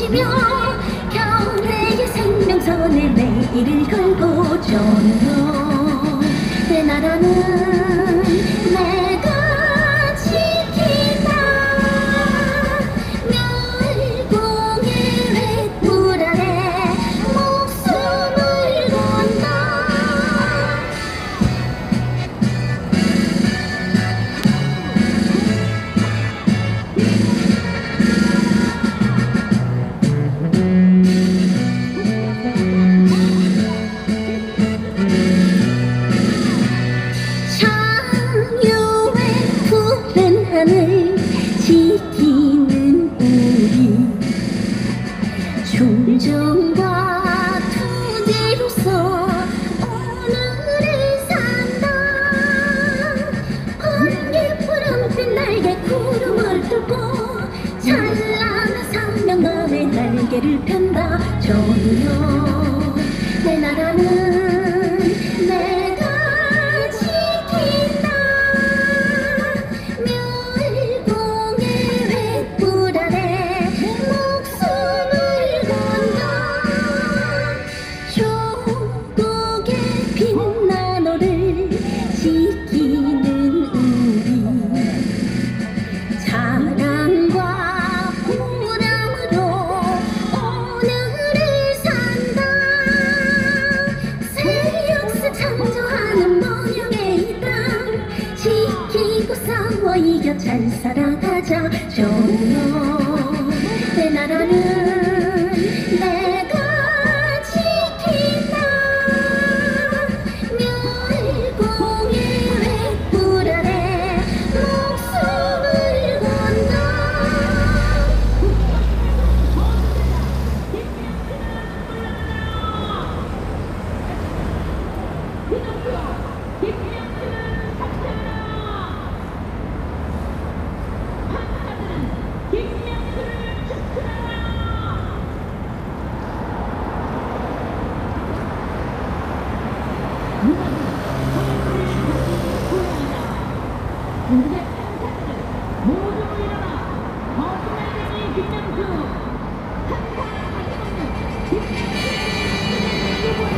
외치며 경례의 생명선에 내일을 걸고 전도 내 나라는 내가 지킨다. 멸공의 횃불 아래 목숨을 건다. 하늘 지키는 우리 존정과 투지로서 오늘을 산다. 번개 푸른빛 날개 구름을 뚫고 찬란한 사명감에 날개를 편다. 전혀 내 나라는 내가 지키는 우리 자랑과 보람으로 오늘을 산다. 새 역사 창조하는 번영의 이 땅 지키고 싸워 이겨 잘 살아가자. 전혀 내 나라는 내가 중국의 판사들은 모두 일어나 거짓말쟁이 김명수 한판 가져먹는 김명수를 누구야.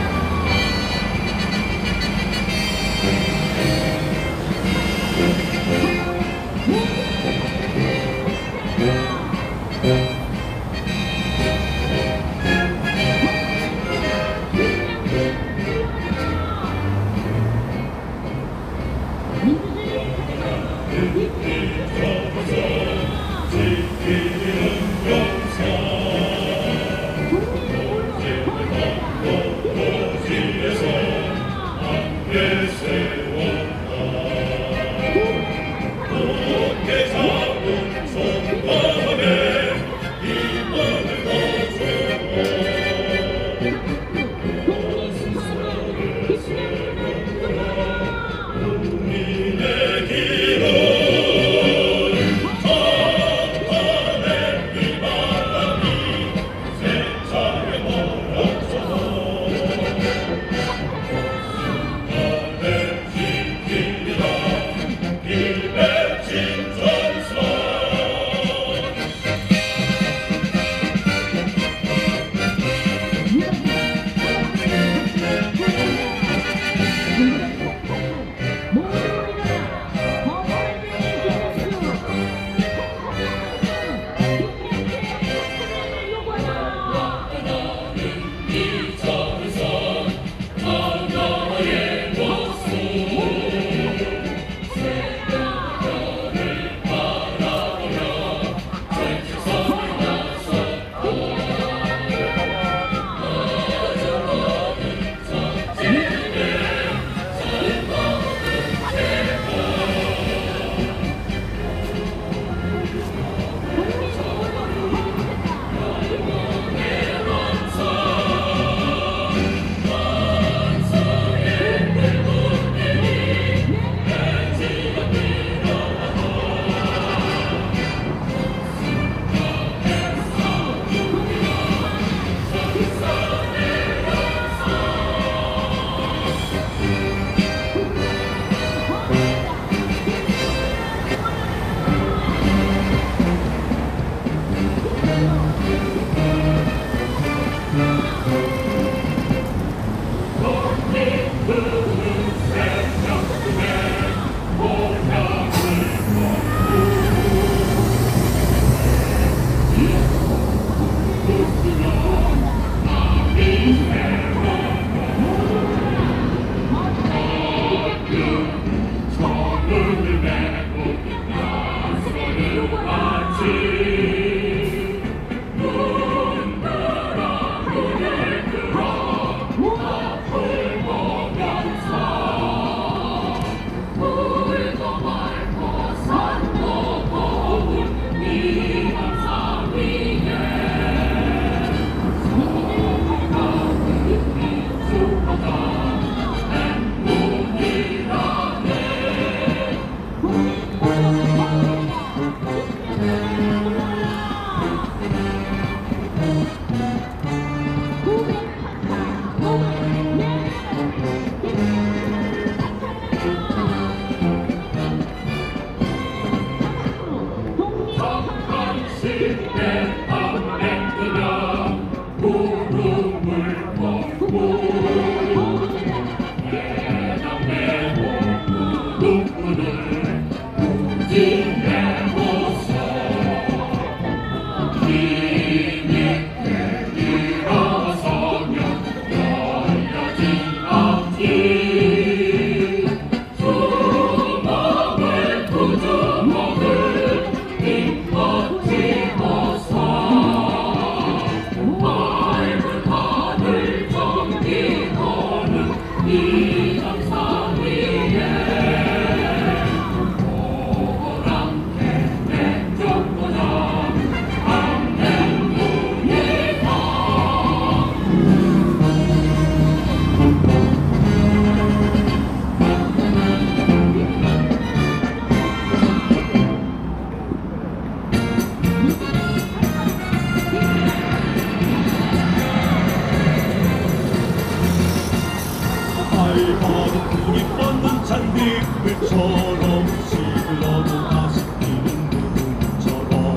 잔디들처럼 시들어도 다시 피는 눈처럼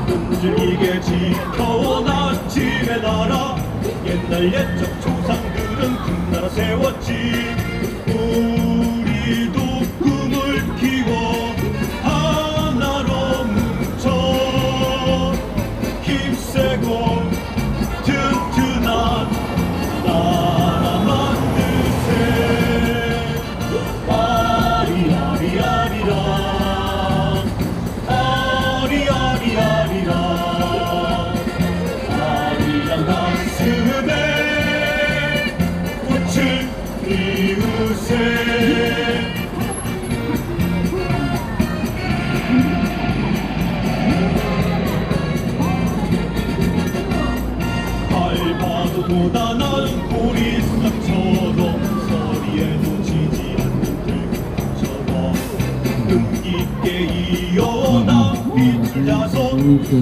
끈질기게 지켜온 아침의 나라 옛날 옛적 조상들은 큰 나라 세웠지 우리도 꿈을 키워 하나로 뭉쳐 힘세고 튼튼한 나라 만드세 아리랑 가슴에 꽃을 피우세 밟아도 돋아나는 보리싹처럼 서리에도 지지 않는 들처럼 뜻깊게 이어난 빛을 자손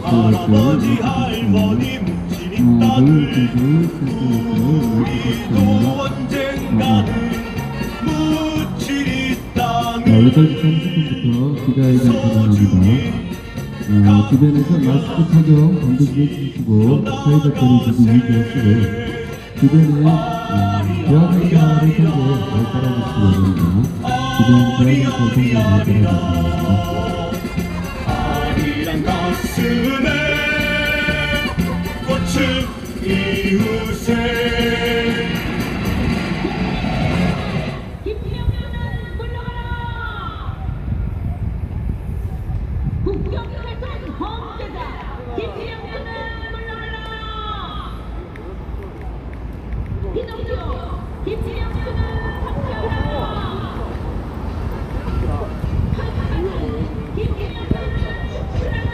할아버지 할머니 뭉친 입다들 우리도 언젠가는 묻힐 이 땅을 8시 30분부터 기자회견 진행합니다. 주변에서 마스크 착용 반드시 해주시고 사회적 거리 두기 유지하시고 주변에 대화관사를 통해 잘 따라주시기 바랍니다. 주변 대화관사 통해 잘 따라주시기 바랍니다. 아리랑 가슴에 꽃을 피우세 김태형은 물러가라! 국경찰선 범죄자 김태형은 물러가라! 피노키오 김태형은 삭제하라! 김태형은 축출하라!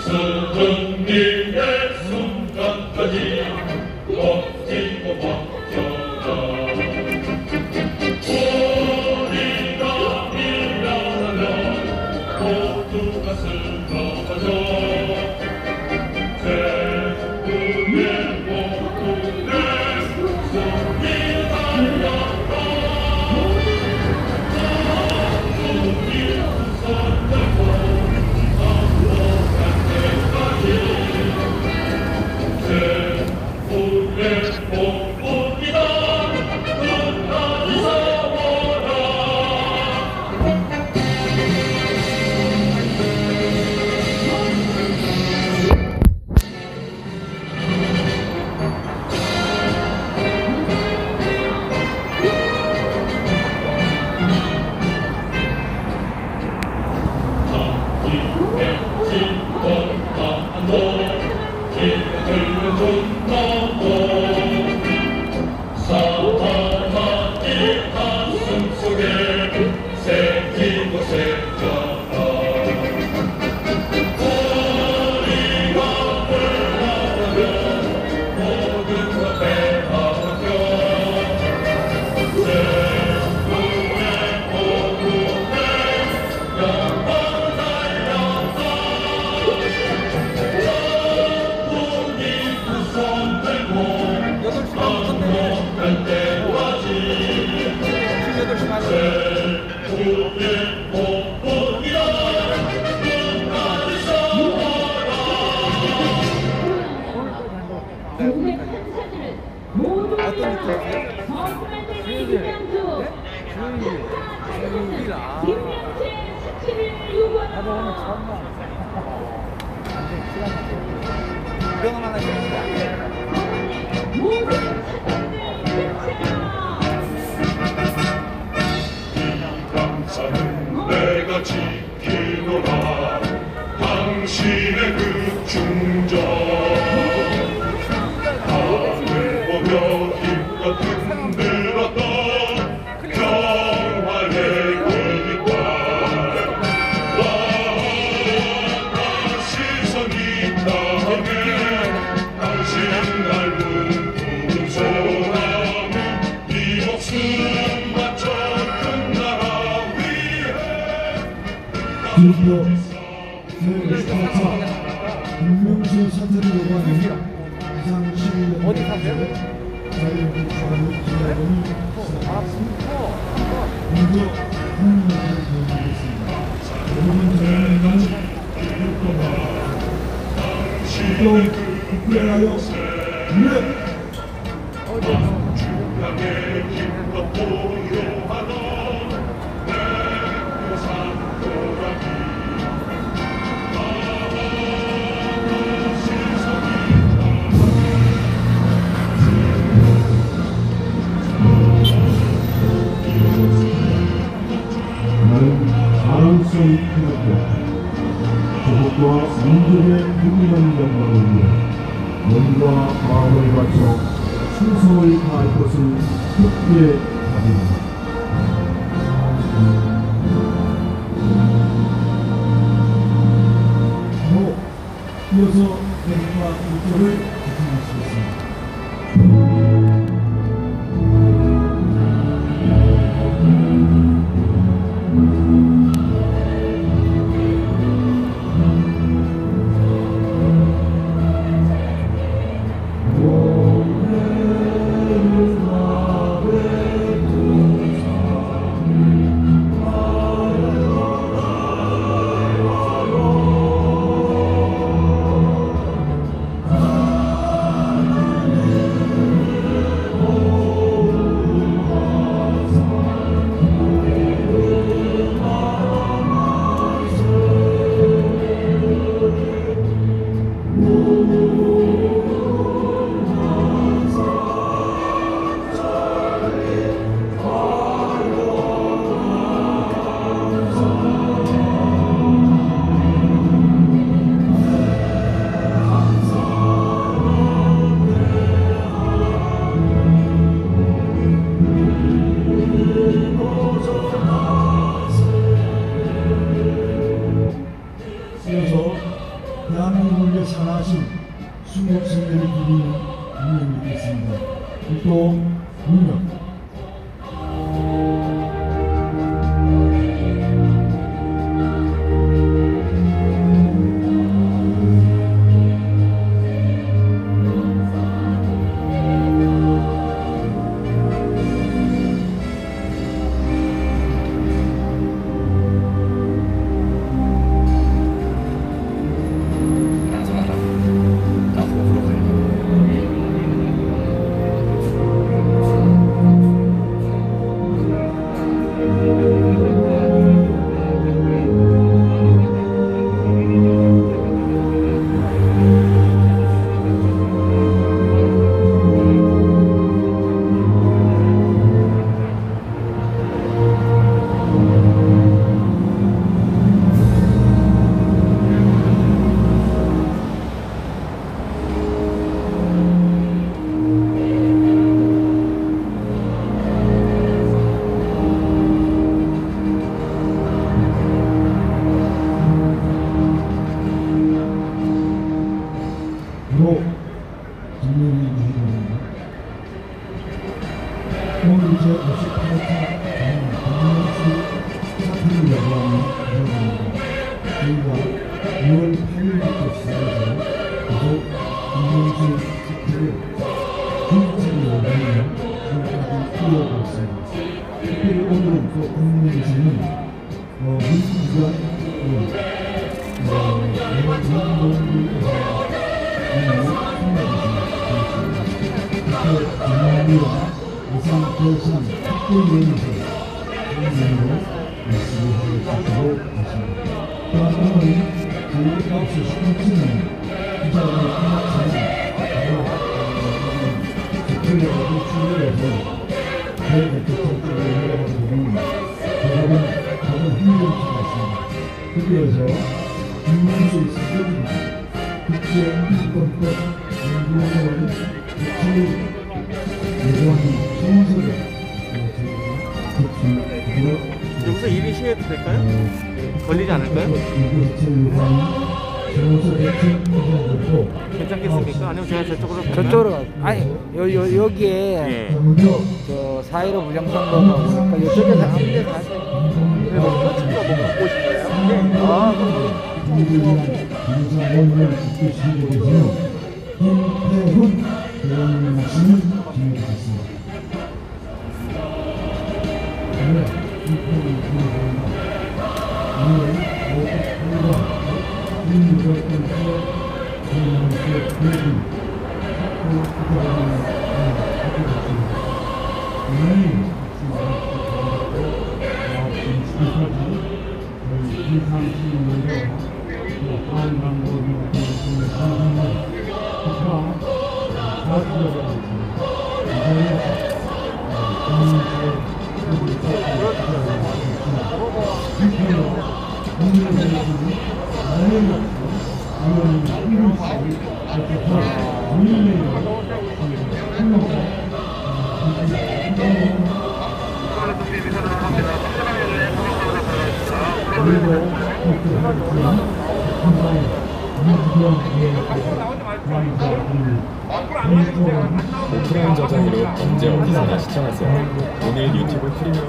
스승님의 순간까지 버티고 버텨라. 우리가 밀려나면 모두가 쓰러져. 대국의 모두의 숨이 달려라. 우리 손잡고 행복한 때까지 대국의 모국이다. 끝까지 싸워라. 사랑하니 가슴 속에 새기고 새겨라. 우리가 불나가면 모든 것 빼앗겨. 대국의 모국의 영광 달려라. 전국이 구성되고 행복할 때까지 대국의 모국이다. 끝까지 싸워라. 조국의 판사들은 모두 일어나 선수만들의 김명수 김명수의 수치를 요구하라. 모든 판사들을 끝이라. 감사는 내가 지키노라. 당신의 그 충정 하늘 보며 힘껏 흔들었던 평화의 길과 나아가 시선이 땅에 당신 닮은 푸른 소나무 네 목숨 바쳐 큰 나라 위해 드디어 스타차 김명수 사태를 요구하는 비상시민 어디 사세요? 자유민주주의 기자회견이 먼저 한국을 보여드리겠습니다. 여러분 저는 또 국회하여 네! 주량의 힘껏 보유하던 내 부산 도라기 나는 자랑스러운 태어났고 조국과 민족의 국민한 영광을 위해 몸과 마음을 바쳐 충성을 다할 것을 굳게 다짐합니다. 이어서 대국과 국적을 구성하시겠습니다. 살아신 순국 선배를 기리는 인연이 있습니다. 또 능력 오늘 이제 58차 사태를 여부하는 저희가 6월 8일부터 시작해서 계속 김명수 사태를 중립적으로 여부하는 지금까지 이어가고 있습니다. 특별히 오늘은 또 국민의힘은 민주주의와 이상 대선 특별위원회에서 현장으로 말씀을 하고 있습니다. 또한 오늘은 저희 9시 10분쯤에 기자회견을 끝났지만 특별위원회를 출연해서 대대통령을 내려가지고는 다른 힘들지가 있습니다. 거기에서 김문수 선생님 국제인권법 연구원을 예고하는 청원서를 여기서 1인 시위해도 될까요? 걸리지 않을까요? 괜찮겠습니까? 아니면 제가 저쪽으로 가. 아니 여기에 예. 저 4.15 부정선거가 보니까 이쪽에서 아무 데나 하세요. 그래서 표층도 못 갖고 오신 거예요? 네. 김태훈 대통령 말씀을 진행하겠습니다. 오프라인 저장으로 언제 어디서나 시청하세요. 오늘 유튜브 프리미엄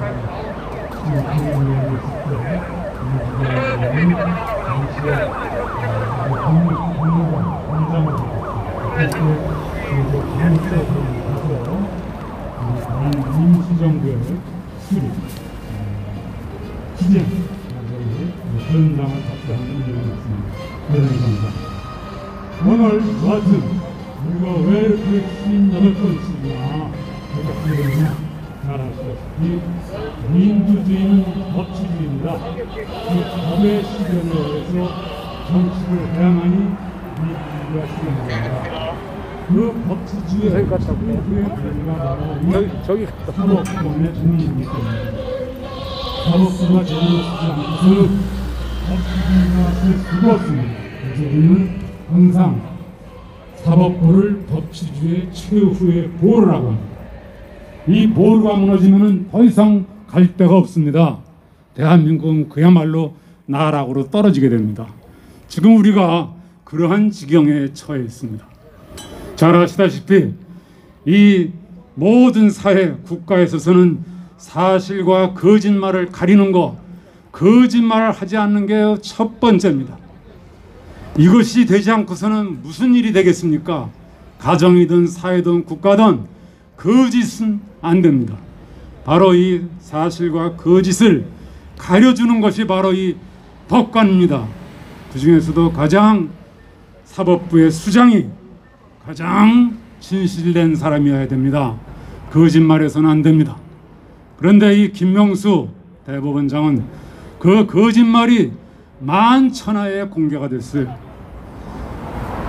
민주정부의 수립, 지정, 그런 당을 작성하는 일이 있습니다. 오늘 같은 우리가 왜 이렇게 58번씩이나 이렇게 잘 아시다시피 민주주의는 법치주의입니다. 그 법의 실현에 의해서 정치를 해야만이 민주주의가 실현됩니다. 그 법치주의의 저기 갔다 올게요. 저기 갔다 사법권의 중립이기 때문에 사법부가 제대로 쓰지 않고서는 법치주의가 쓸 수가 없습니다. 그래서 우리는 항상 사법부를 법치주의의 최후의 보루라고 합니다. 이 보루가 무너지면 더 이상 갈 데가 없습니다. 대한민국은 그야말로 나락으로 떨어지게 됩니다. 지금 우리가 그러한 지경에 처해 있습니다. 잘 아시다시피 이 모든 사회 국가에 있어서는 사실과 거짓말을 가리는 것, 거짓말을 하지 않는 게 첫 번째입니다. 이것이 되지 않고서는 무슨 일이 되겠습니까? 가정이든 사회든 국가든 거짓은 안 됩니다. 바로 이 사실과 거짓을 가려주는 것이 바로 이 법관입니다. 그 중에서도 가장 사법부의 수장이 가장 진실된 사람이어야 됩니다. 거짓말해서는 안 됩니다. 그런데 이 김명수 대법원장은 그 거짓말이 만천하에 공개가 됐어요.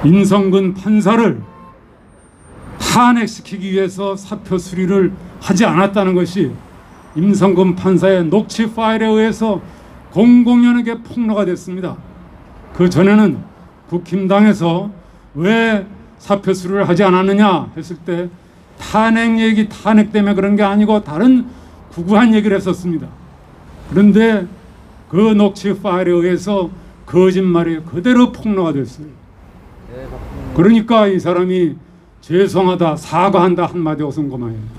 임성근 판사를 탄핵시키기 위해서 사표 수리를 하지 않았다는 것이 임성근 판사의 녹취 파일에 의해서 공공연하게 폭로가 됐습니다. 그 전에는 국힘당에서 왜 사표 수리를 하지 않았느냐 했을 때 탄핵 얘기, 탄핵 때문에 그런 게 아니고 다른 구구한 얘기를 했었습니다. 그런데 그 녹취 파일에 의해서 거짓말이 그대로 폭로가 됐어요. 그러니까 이 사람이 죄송하다, 사과한다 한마디 없은 것만입니다.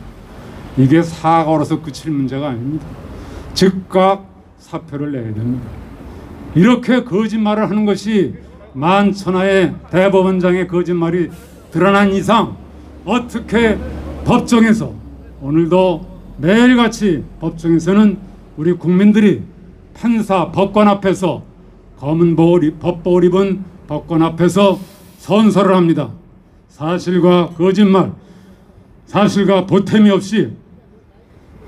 이게 사과로서 그칠 문제가 아닙니다. 즉각 사표를 내야 됩니다. 이렇게 거짓말을 하는 것이 만천하의 대법원장의 거짓말이 드러난 이상 어떻게 법정에서, 오늘도 매일같이 법정에서는 우리 국민들이 판사, 법관 앞에서 검은 법복을 입은 법관 앞에서 선서를 합니다. 사실과 거짓말, 사실과 보탬이 없이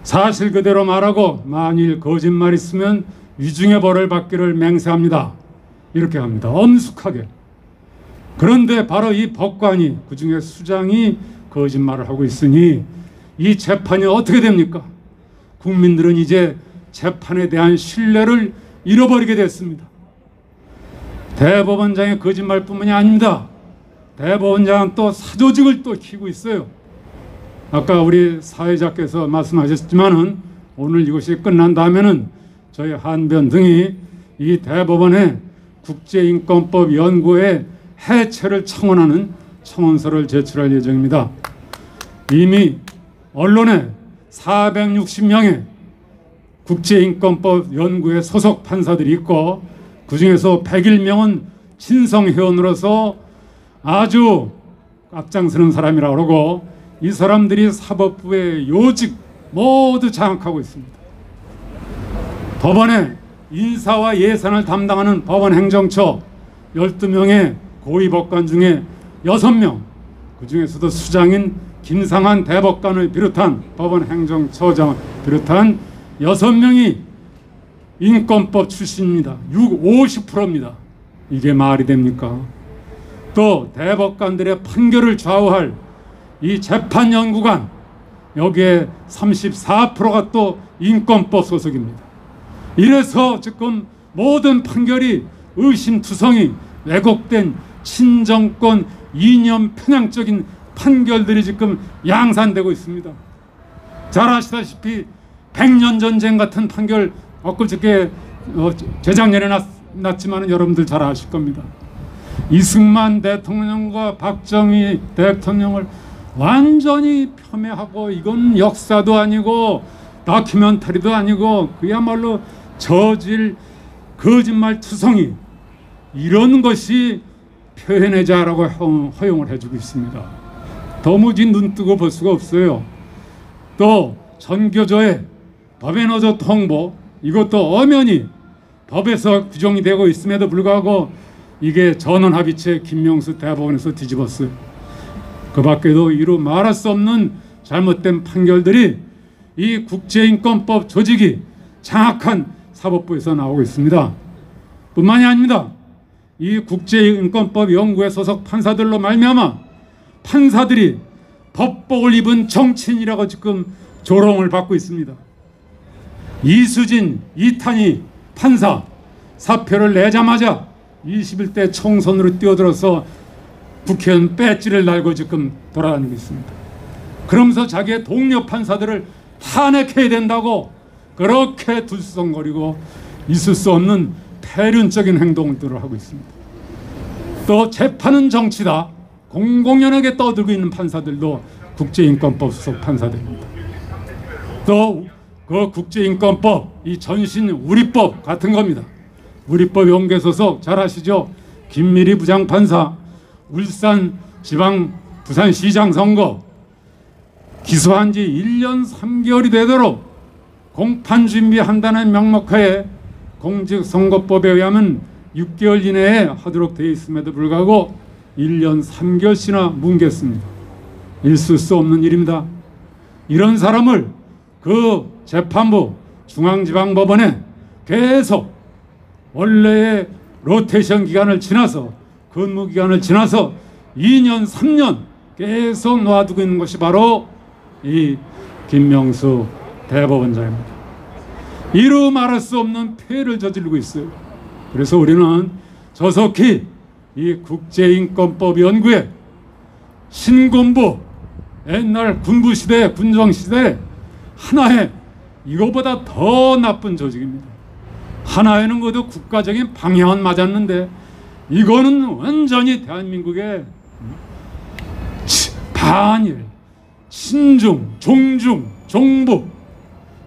사실 그대로 말하고 만일 거짓말 있으면 위중의 벌을 받기를 맹세합니다. 이렇게 합니다. 엄숙하게. 그런데 바로 이 법관이, 그중에 수장이 거짓말을 하고 있으니 이 재판이 어떻게 됩니까? 국민들은 이제 재판에 대한 신뢰를 잃어버리게 됐습니다. 대법원장의 거짓말뿐만이 아닙니다. 대법원장은 또 사조직을 또 키우고 있어요. 아까 우리 사회자께서 말씀하셨지만은 오늘 이것이 끝난 다음에는 저희 한변 등이 이 대법원의 국제인권법 연구의 해체를 청원하는 청원서를 제출할 예정입니다. 이미 언론에 460명의 국제인권법 연구의 소속 판사들이 있고 그 중에서 101명은 친성회원으로서 아주 앞장서는 사람이라고 그러고 이 사람들이 사법부의 요직 모두 장악하고 있습니다. 법원의 인사와 예산을 담당하는 법원 행정처 12명의 고위법관 중에 6명, 그 중에서도 수장인 김상한 대법관을 비롯한 법원 행정처장을 비롯한 6명이 인권법 출신입니다. 50%입니다. 이게 말이 됩니까? 또 대법관들의 판결을 좌우할 이 재판연구관, 여기에 34%가 또 인권법 소속입니다. 이래서 지금 모든 판결이 의심투성이 왜곡된 친정권 이념 편향적인 판결들이 지금 양산되고 있습니다. 잘 아시다시피 100년 전쟁 같은 판결 엊그저께 재작년에 났지만 여러분들 잘 아실 겁니다. 이승만 대통령과 박정희 대통령을 완전히 폄훼하고 이건 역사도 아니고 다큐멘터리도 아니고 그야말로 저질 거짓말 투성이, 이런 것이 표현의 자라고 허용을 해주고 있습니다. 도무지 눈뜨고 볼 수가 없어요. 또 전교조의 법에 넣어줘 통보, 이것도 엄연히 법에서 규정이 되고 있음에도 불구하고 이게 전원합의체 김명수 대법원에서 뒤집었어요. 그 밖에도 이루 말할 수 없는 잘못된 판결들이 이 국제인권법 조직이 장악한 사법부에서 나오고 있습니다. 뿐만이 아닙니다. 이 국제인권법 연구에 소속 판사들로 말미암아 판사들이 법복을 입은 정치인이라고 지금 조롱을 받고 있습니다. 이수진, 이탄희 판사 사표를 내자마자 21대 총선으로 뛰어들어서 국회의원 배지를 달고 지금 돌아다니고 있습니다. 그러면서 자기의 동료 판사들을 탄핵해야 된다고 그렇게 들썩거리고 있을 수 없는 폐륜적인 행동들을 하고 있습니다. 또 재판은 정치다 공공연하게 떠들고 있는 판사들도 국제인권법 소속 판사들입니다. 또 그 국제인권법, 이 전신 우리법 같은 겁니다. 우리법 연계 소속 잘 아시죠? 김미리 부장판사, 울산지방 부산시장 선거 기소한 지 1년 3개월이 되도록 공판 준비한다는 명목하에 공직선거법에 의하면 6개월 이내에 하도록 되어 있음에도 불구하고 1년 3개월씩이나 뭉갰습니다. 있을 수 없는 일입니다. 이런 사람을 그 재판부 중앙지방법원에 계속 원래의 로테이션 기간을 지나서 근무 기간을 지나서 2년 3년 계속 놔두고 있는 것이 바로 이 김명수 대법원장입니다. 이루 말할 수 없는 폐해를 저지르고 있어요. 그래서 우리는 조속히 이 국제인권법 연구에 신군부 옛날 군부시대 군정시대 하나의 이거보다 더 나쁜 조직입니다. 하나에는 그래도 국가적인 방향은 맞았는데 이거는 완전히 대한민국의 반일, 친중, 종중, 종북,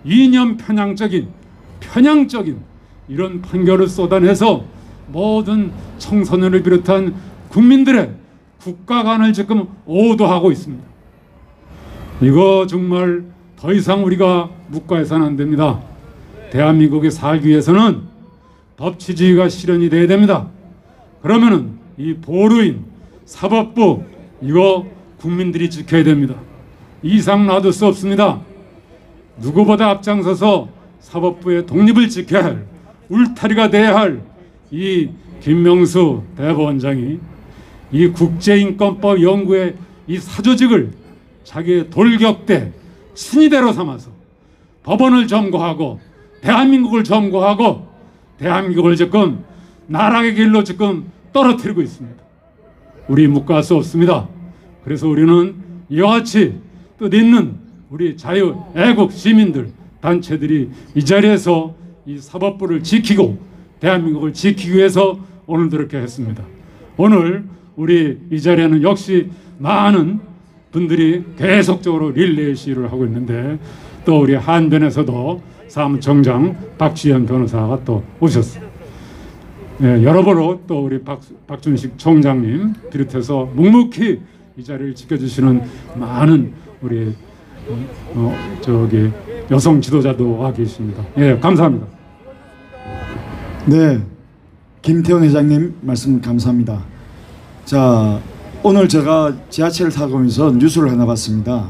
이념 편향적인 이런 판결을 쏟아내서 모든 청소년을 비롯한 국민들의 국가관을 지금 오도하고 있습니다. 이거 정말 더 이상 우리가 묵과해서는 안 됩니다. 대한민국에 살기 위해서는 법치주의가 실현이 돼야 됩니다. 그러면은 이 보루인 사법부 이거 국민들이 지켜야 됩니다. 이상 놔둘 수 없습니다. 누구보다 앞장서서 사법부의 독립을 지켜야 할 울타리가 돼야 할 이 김명수 대법원장이 이 국제인권법 연구의 이 사조직을 자기의 돌격대 친위대로 삼아서 법원을 점거하고 대한민국을 점거하고 대한민국을 지금 나락의 길로 지금 떨어뜨리고 있습니다. 우리 묵과할 수 없습니다. 그래서 우리는 이와 같이 뜻 있는 우리 자유 애국 시민들 단체들이 이 자리에서 이 사법부를 지키고 대한민국을 지키기 위해서 오늘도 이렇게 했습니다. 오늘 우리 이 자리에는 역시 많은 분들이 계속적으로 릴레이 시위를 하고 있는데 또 우리 한변에서도 사무총장 박주현 변호사가 또 오셨어요. 네, 여러모로 또 우리 박준식 총장님 비롯해서 묵묵히 이 자리를 지켜주시는 많은 우리 여성 지도자도 와 계십니다. 예, 감사합니다. 네, 김태원 회장님 말씀 감사합니다. 자, 오늘 제가 지하철을 타고 오면서 뉴스를 하나 봤습니다.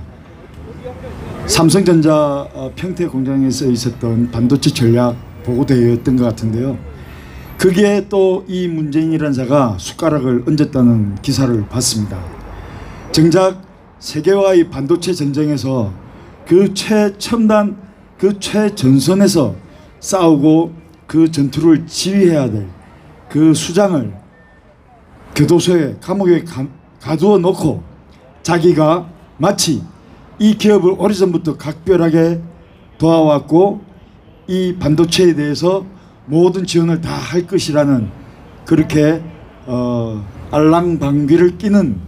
삼성전자 평택 공장에서 있었던 반도체 전략 보고대회였던 것 같은데요. 거기에 또 이 문재인이라는 자가 숟가락을 얹었다는 기사를 봤습니다. 정작 세계와의 반도체 전쟁에서 그 최첨단, 그 최전선에서 싸우고 그 전투를 지휘해야 될 그 수장을 교도소에 감옥에 가두어 놓고 자기가 마치 이 기업을 오래전부터 각별하게 도와왔고 이 반도체에 대해서 모든 지원을 다 할 것이라는 그렇게 알랑방귀를 끼는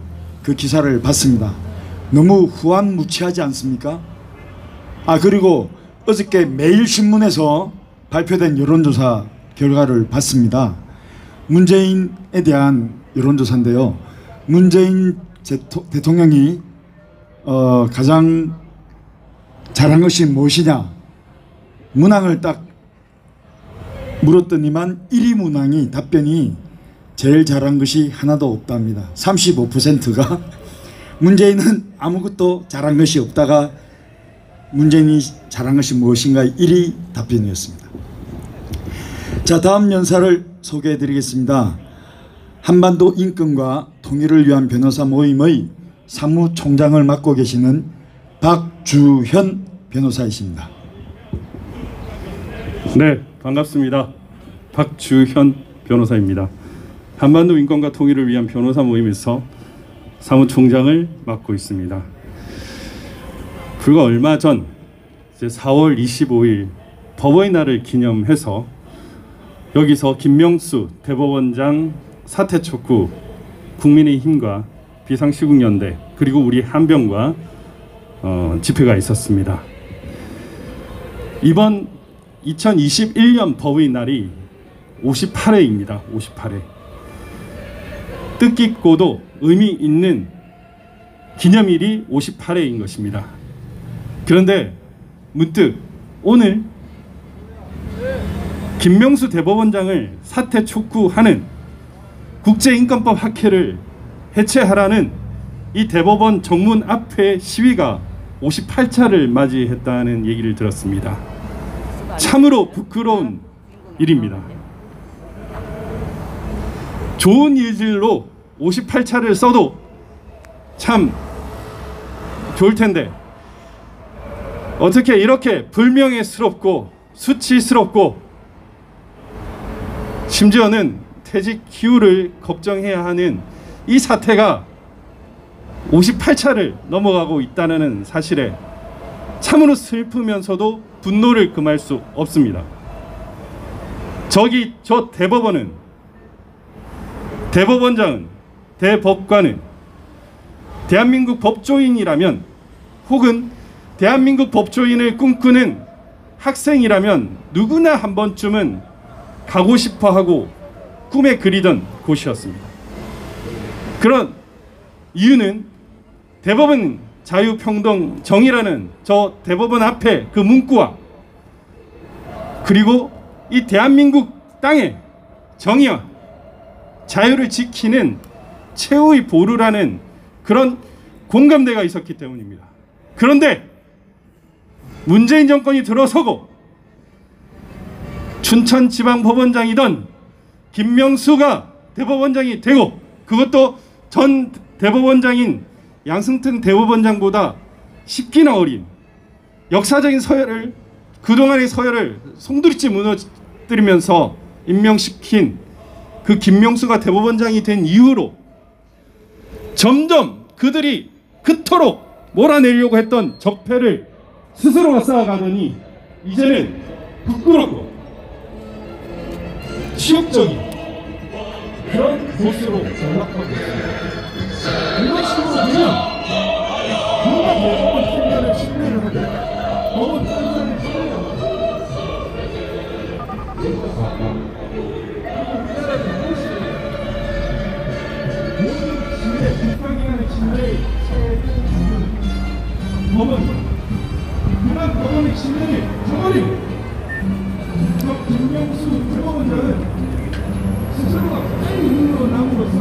그 기사를 봤습니다. 너무 후한무치하지 않습니까? 그리고 어저께 매일신문에서 발표된 여론조사 결과를 봤습니다. 문재인에 대한 여론조사인데요. 문재인 대통령이 가장 잘한 것이 무엇이냐 문항을 딱 물었더니만 1위 문항이 답변이 제일 잘한 것이 하나도 없답니다. 35%가 문재인은 아무것도 잘한 것이 없다가 문재인이 잘한 것이 무엇인가 1위 답변이었습니다. 자, 다음 연사를 소개해 드리겠습니다. 한반도 인권과 통일을 위한 변호사 모임의 사무총장을 맡고 계시는 박주현 변호사이십니다. 네, 반갑습니다. 박주현 변호사입니다. 한반도 인권과 통일을 위한 변호사 모임에서 사무총장을 맡고 있습니다. 불과 얼마 전 4월 25일 법의 날을 기념해서 여기서 김명수 대법원장 사퇴 촉구 국민의힘과 비상시국연대 그리고 우리 한병과 집회가 있었습니다. 이번 2021년 법의 날이 58회입니다. 58회. 뜻깊고도 의미 있는 기념일이 58회인 것입니다. 그런데 문득 오늘 김명수 대법원장을 사퇴 촉구하는 국제인권법 학회를 해체하라는 이 대법원 정문 앞에 시위가 58차를 맞이했다는 얘기를 들었습니다. 참으로 부끄러운 일입니다. 좋은 일들로 58차를 써도 참 좋을 텐데 어떻게 이렇게 불명예스럽고 수치스럽고 심지어는 퇴직 기후를 걱정해야 하는 이 사태가 58차를 넘어가고 있다는 사실에 참으로 슬프면서도 분노를 금할 수 없습니다. 저 대법원장은 대법관은 대한민국 법조인이라면 혹은 대한민국 법조인을 꿈꾸는 학생이라면 누구나 한 번쯤은 가고 싶어하고 꿈에 그리던 곳이었습니다. 그런 이유는 대법원 자유평등 정의라는 저 대법원 앞에 그 문구와 그리고 이 대한민국 땅에 정의와 자유를 지키는 최후의 보루라는 그런 공감대가 있었기 때문입니다. 그런데 문재인 정권이 들어서고 춘천지방법원장이던 김명수가 대법원장이 되고 그것도 전 대법원장인 양승태 대법원장보다 10기나 어린 역사적인 서열을 그동안의 서열을 송두리째 무너뜨리면서 임명시킨 그 김명수가 대법원장이 된 이후로 점점 그들이 그토록 몰아내려고 했던 적폐를 스스로가 쌓아가더니 이제는 부끄럽고 치욕적인 그런 곳으로 전락하고 있습니다. 이런 식으로 그냥 누가 대법원 판결을 신뢰를 하고 법원 판결을 신뢰하고 법원의 신뢰를 저버리고 김명수 대법원장은 스스로가 큰 인물로 남으로써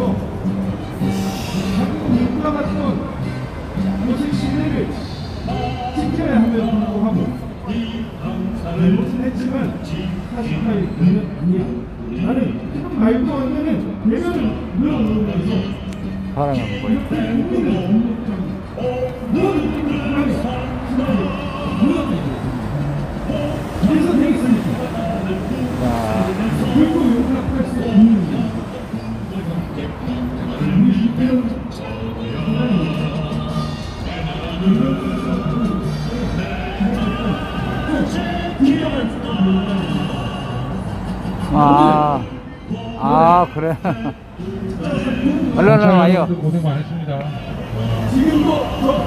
자꾸 문과 같은 것의 신뢰를 지켜야 함에도 불구하고 잘못은 했지만 사실과의 관계는 아니야. 나는 이런 말도 안 되는 대면을 늘어놓으면서 사랑하는 그래서 되겠습니까? 결국 용납할 수 없는 그래. 얼른 와요. 고생 많으십니다. 지금도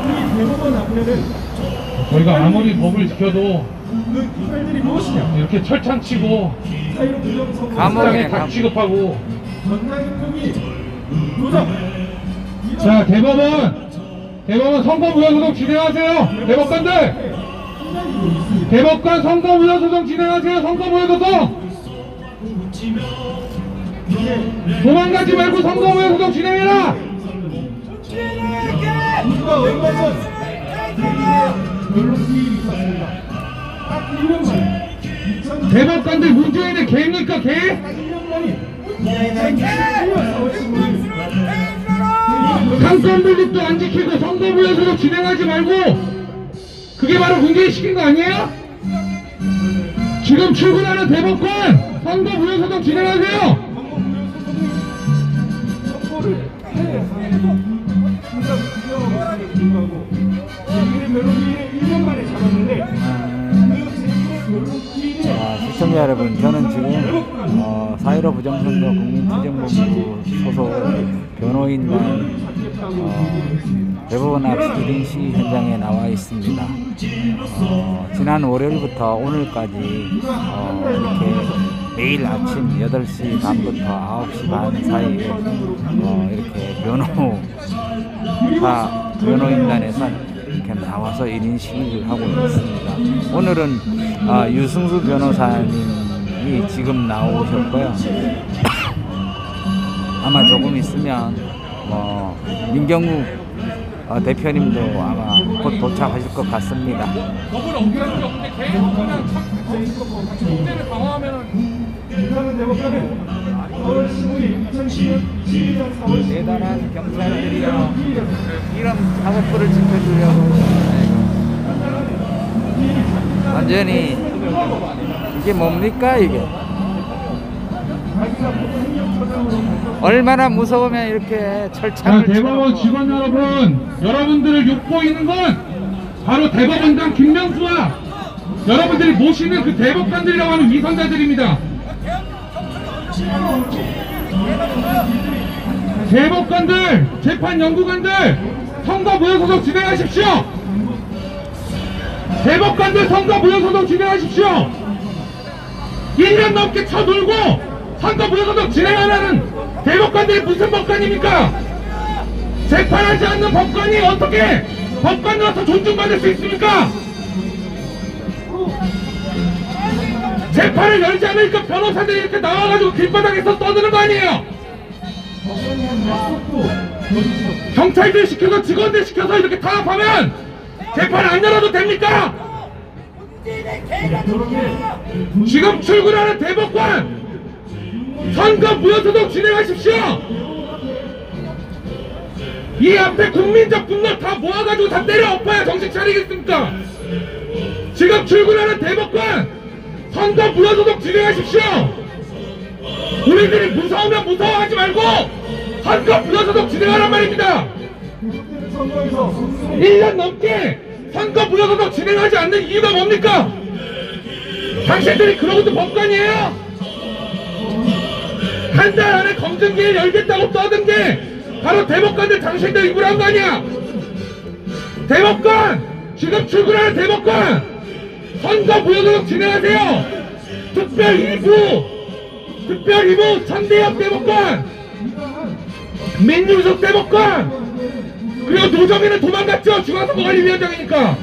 이 대법원 앞에는 저희가 아무리 법을 지켜도 그 기관들이 무엇이냐? 이렇게 철창 치고 감옥에 다 취급하고 전당협력이 도적. 자, 대법원 선거무효소송 진행하세요. 대법관들 대법관 선거무효소송 진행하세요. 선거무효소송 도망가지 말고 선거무효소송 진행해라. 우리가 얼마 전 변론기일이 있었습니다. 딱 1년 만에 대법관들 문재인의 개입니까? 개? 1년 만에 상권 분립도 안 지키고 선거무효소송 진행하지 말고 그게 바로 문재인 시킨 거 아니에요? 지금 출근하는 대법관 선거무효소송 진행하세요. 시청자 시청자 여러분, 저는 지금 4.15 부정선거 국민투쟁본부 소속 변호인단 대법원 앞 1인 시위 현장에 나와 있습니다. 지난 월요일부터 오늘까지 이렇게 매일 아침 8시 반부터 9시 반 사이에 이렇게 변호인단에서 이렇게 나와서 1인 시위를 하고 있습니다. 오늘은 유승수 변호사님이 지금 나오셨고요. 아마 조금 있으면 민경욱 대표님도 아마 곧 도착하실 것 같습니다. 법을 어기는 게 없는데 계속 그냥 문제를 강화하면은 대단한 경찰들이요, 이런 사법부를 지켜주려고 완전히 이게 뭡니까 이게? 얼마나 무서우면 이렇게 철창을 자, 대법원 직원 여러분, 여러분들을 욕보이는 건 바로 대법원장 김명수와 여러분들이 모시는 그 대법관들이라고 하는 위선자들입니다. 대법관들, 재판연구관들, 선거 무효소송 진행하십시오. 대법관들 선거 무효소송 진행하십시오. 1년 넘게 쳐놀고 선거 무효소송 진행하라는 대법관들이 무슨 법관입니까? 재판하지 않는 법관이 어떻게 법관으로서 존중받을 수 있습니까? 재판을 열지 않으니까 변호사들이 이렇게 나와가지고 길바닥에서 떠드는 거 아니에요? 경찰들 시켜서 직원들 시켜서 이렇게 타협하면 재판 안 열어도 됩니까? 지금 출근하는 대법관 선거 무효소송 진행하십시오. 이 앞에 국민적 분노 다 모아가지고 다 때려 엎어야 정신 차리겠습니까? 지금 출근하는 대법관 선거 무효소송 진행하십시오. 우리들이 무서우면 무서워하지 말고 선거 무효소송 진행하란 말입니다. 1년 넘게 선거 무효소송 진행하지 않는 이유가 뭡니까? 당신들이 그러고도 법관이에요? 한 달 안에 검증기일 열겠다고 떠든 게 바로 대법관들 당신들 입으로 한 거 아니야? 대법관! 지금 출근하는 대법관! 선거 무효소송 진행하세요! 특별 2부 천대엽 대법관! 민윤석 대법관! 그리고 노정희는 도망갔죠? 중앙선거관리위원장이니까.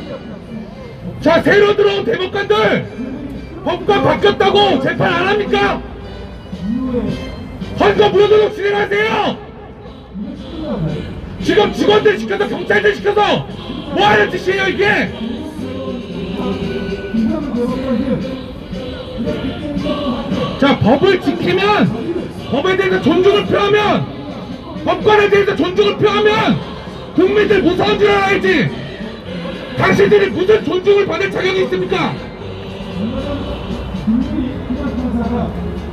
자, 새로 들어온 대법관들 법관 바뀌었다고 재판 안 합니까? 선거 무효소송 진행하세요! 지금 직원들 시켜서 경찰들 시켜서 뭐 하는 짓이에요 이게? 자, 법을 지키면, 법에 대해서 존중을 표하면, 법관에 대해서 존중을 표하면 국민들 무서운 줄 알아야지. 당신들이 무슨 존중을 받을 자격이 있습니까?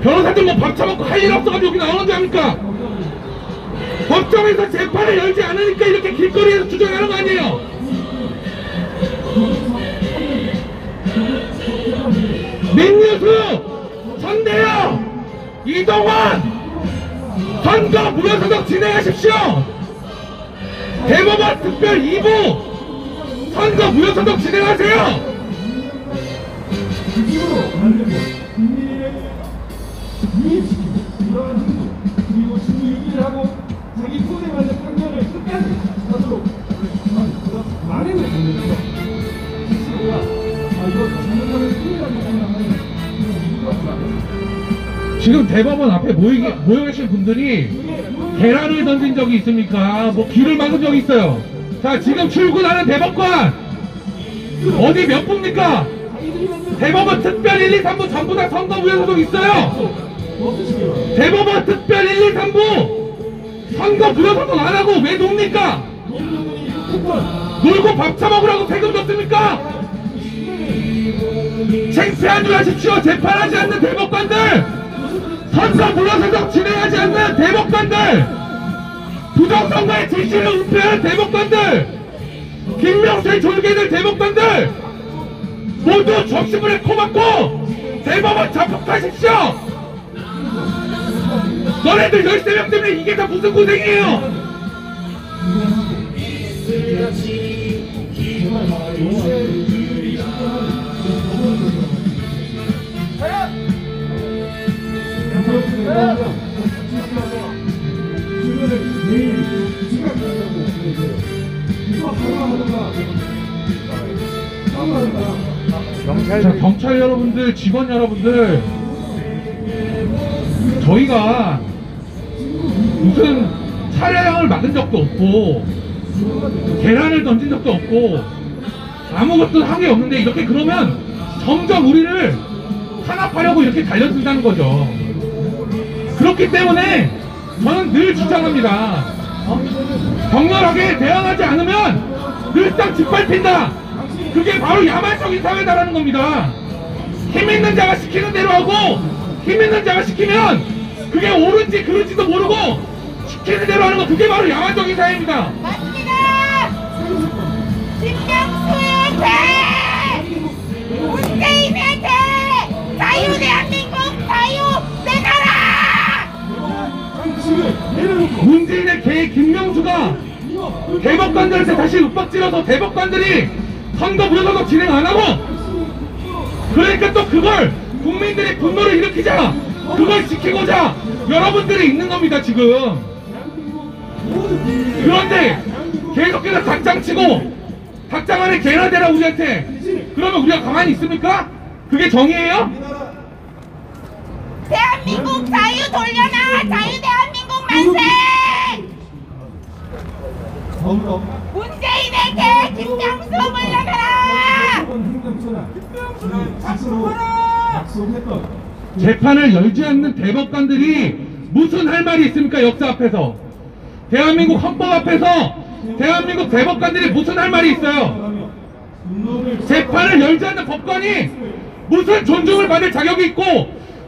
변호사들 뭐 밥 처먹고 할 일 없어가지고 여기 나오는 줄 압니까? 법정에서 재판을 열지 않으니까 이렇게 길거리에서 주장하는 거 아니에요? 민유수, 선대여, 이동환 선거 무효소송 진행하십시오. 대법원 특별 2부 선거 무효소송 진행하세요. 그리고 직무 유기를 하고 자기 손에 맞는 판결을 끝까지 하도록 말해는 됩니다. 지금 대법원 앞에 모여 계신 분들이 계란을 던진 적이 있습니까? 뭐 길을 막은 적이 있어요. 자, 지금 출근하는 대법관 어디 몇 부입니까? 대법원 특별 1, 2, 3부 전부 다 선거 무효소송 있어요. 대법원 특별 1, 2, 3부 선거 무효소송 안 하고 왜 놉니까? 놀고 밥 처먹으라고 세금 줬습니까? 창피하지 마십시오. 재판하지 않는 대법관들, 선거 무효소송 진행하지 않는 대법관들, 부정선거의 진실을 은폐하는 대법관들, 김명수의 졸개들 대법관들 모두 적시물에 코막고 대법원 자폭하십시오. 너네들 13명 때문에 이게 다 무슨 고생이에요. 경찰 여러분들, 직원 여러분들, 저희가 무슨 차량을 막은 적도 없고 계란을 던진 적도 없고 아무것도 한 게 없는데 이렇게 그러면 점점 우리를 탄압하려고 이렇게 달려든다는 거죠. 그렇기 때문에 저는 늘 주장합니다. 격렬하게 대항하지 않으면 늘상 짓밟힌다. 그게 바로 야만적인 사회다라는 겁니다. 힘 있는 자가 시키는 대로 하고 힘 있는 자가 시키면 그게 옳은지 그른지도 모르고 시키는 대로 하는 거, 그게 바로 야만적인 사회입니다. 맞습니다. 김명수의 대! 문재인의 대! 자유 대한민국, 자유 내 나라! 문재인의 개 김명수가 대법관들한테 다시 윽박질러서 대법관들이 선거 부여선거 진행 안 하고, 그러니까 또 그걸 국민들의 분노를 일으키자, 그걸 지키고자 여러분들이 있는 겁니다 지금. 그런데 계속해서 닭장치고 닭장 안에 개나 대라 우리한테. 그러면 우리가 가만히 있습니까? 그게 정의예요? 대한민국 자유 돌려놔! 자유 대한민국 만세! 문재인의 개 김명수 물러가라! 재판을 열지 않는 대법관들이 무슨 할 말이 있습니까? 역사 앞에서, 대한민국 헌법 앞에서 대한민국 대법관들이 무슨 할 말이 있어요? 재판을 열지 않는 법관이 무슨 존중을 받을 자격이 있고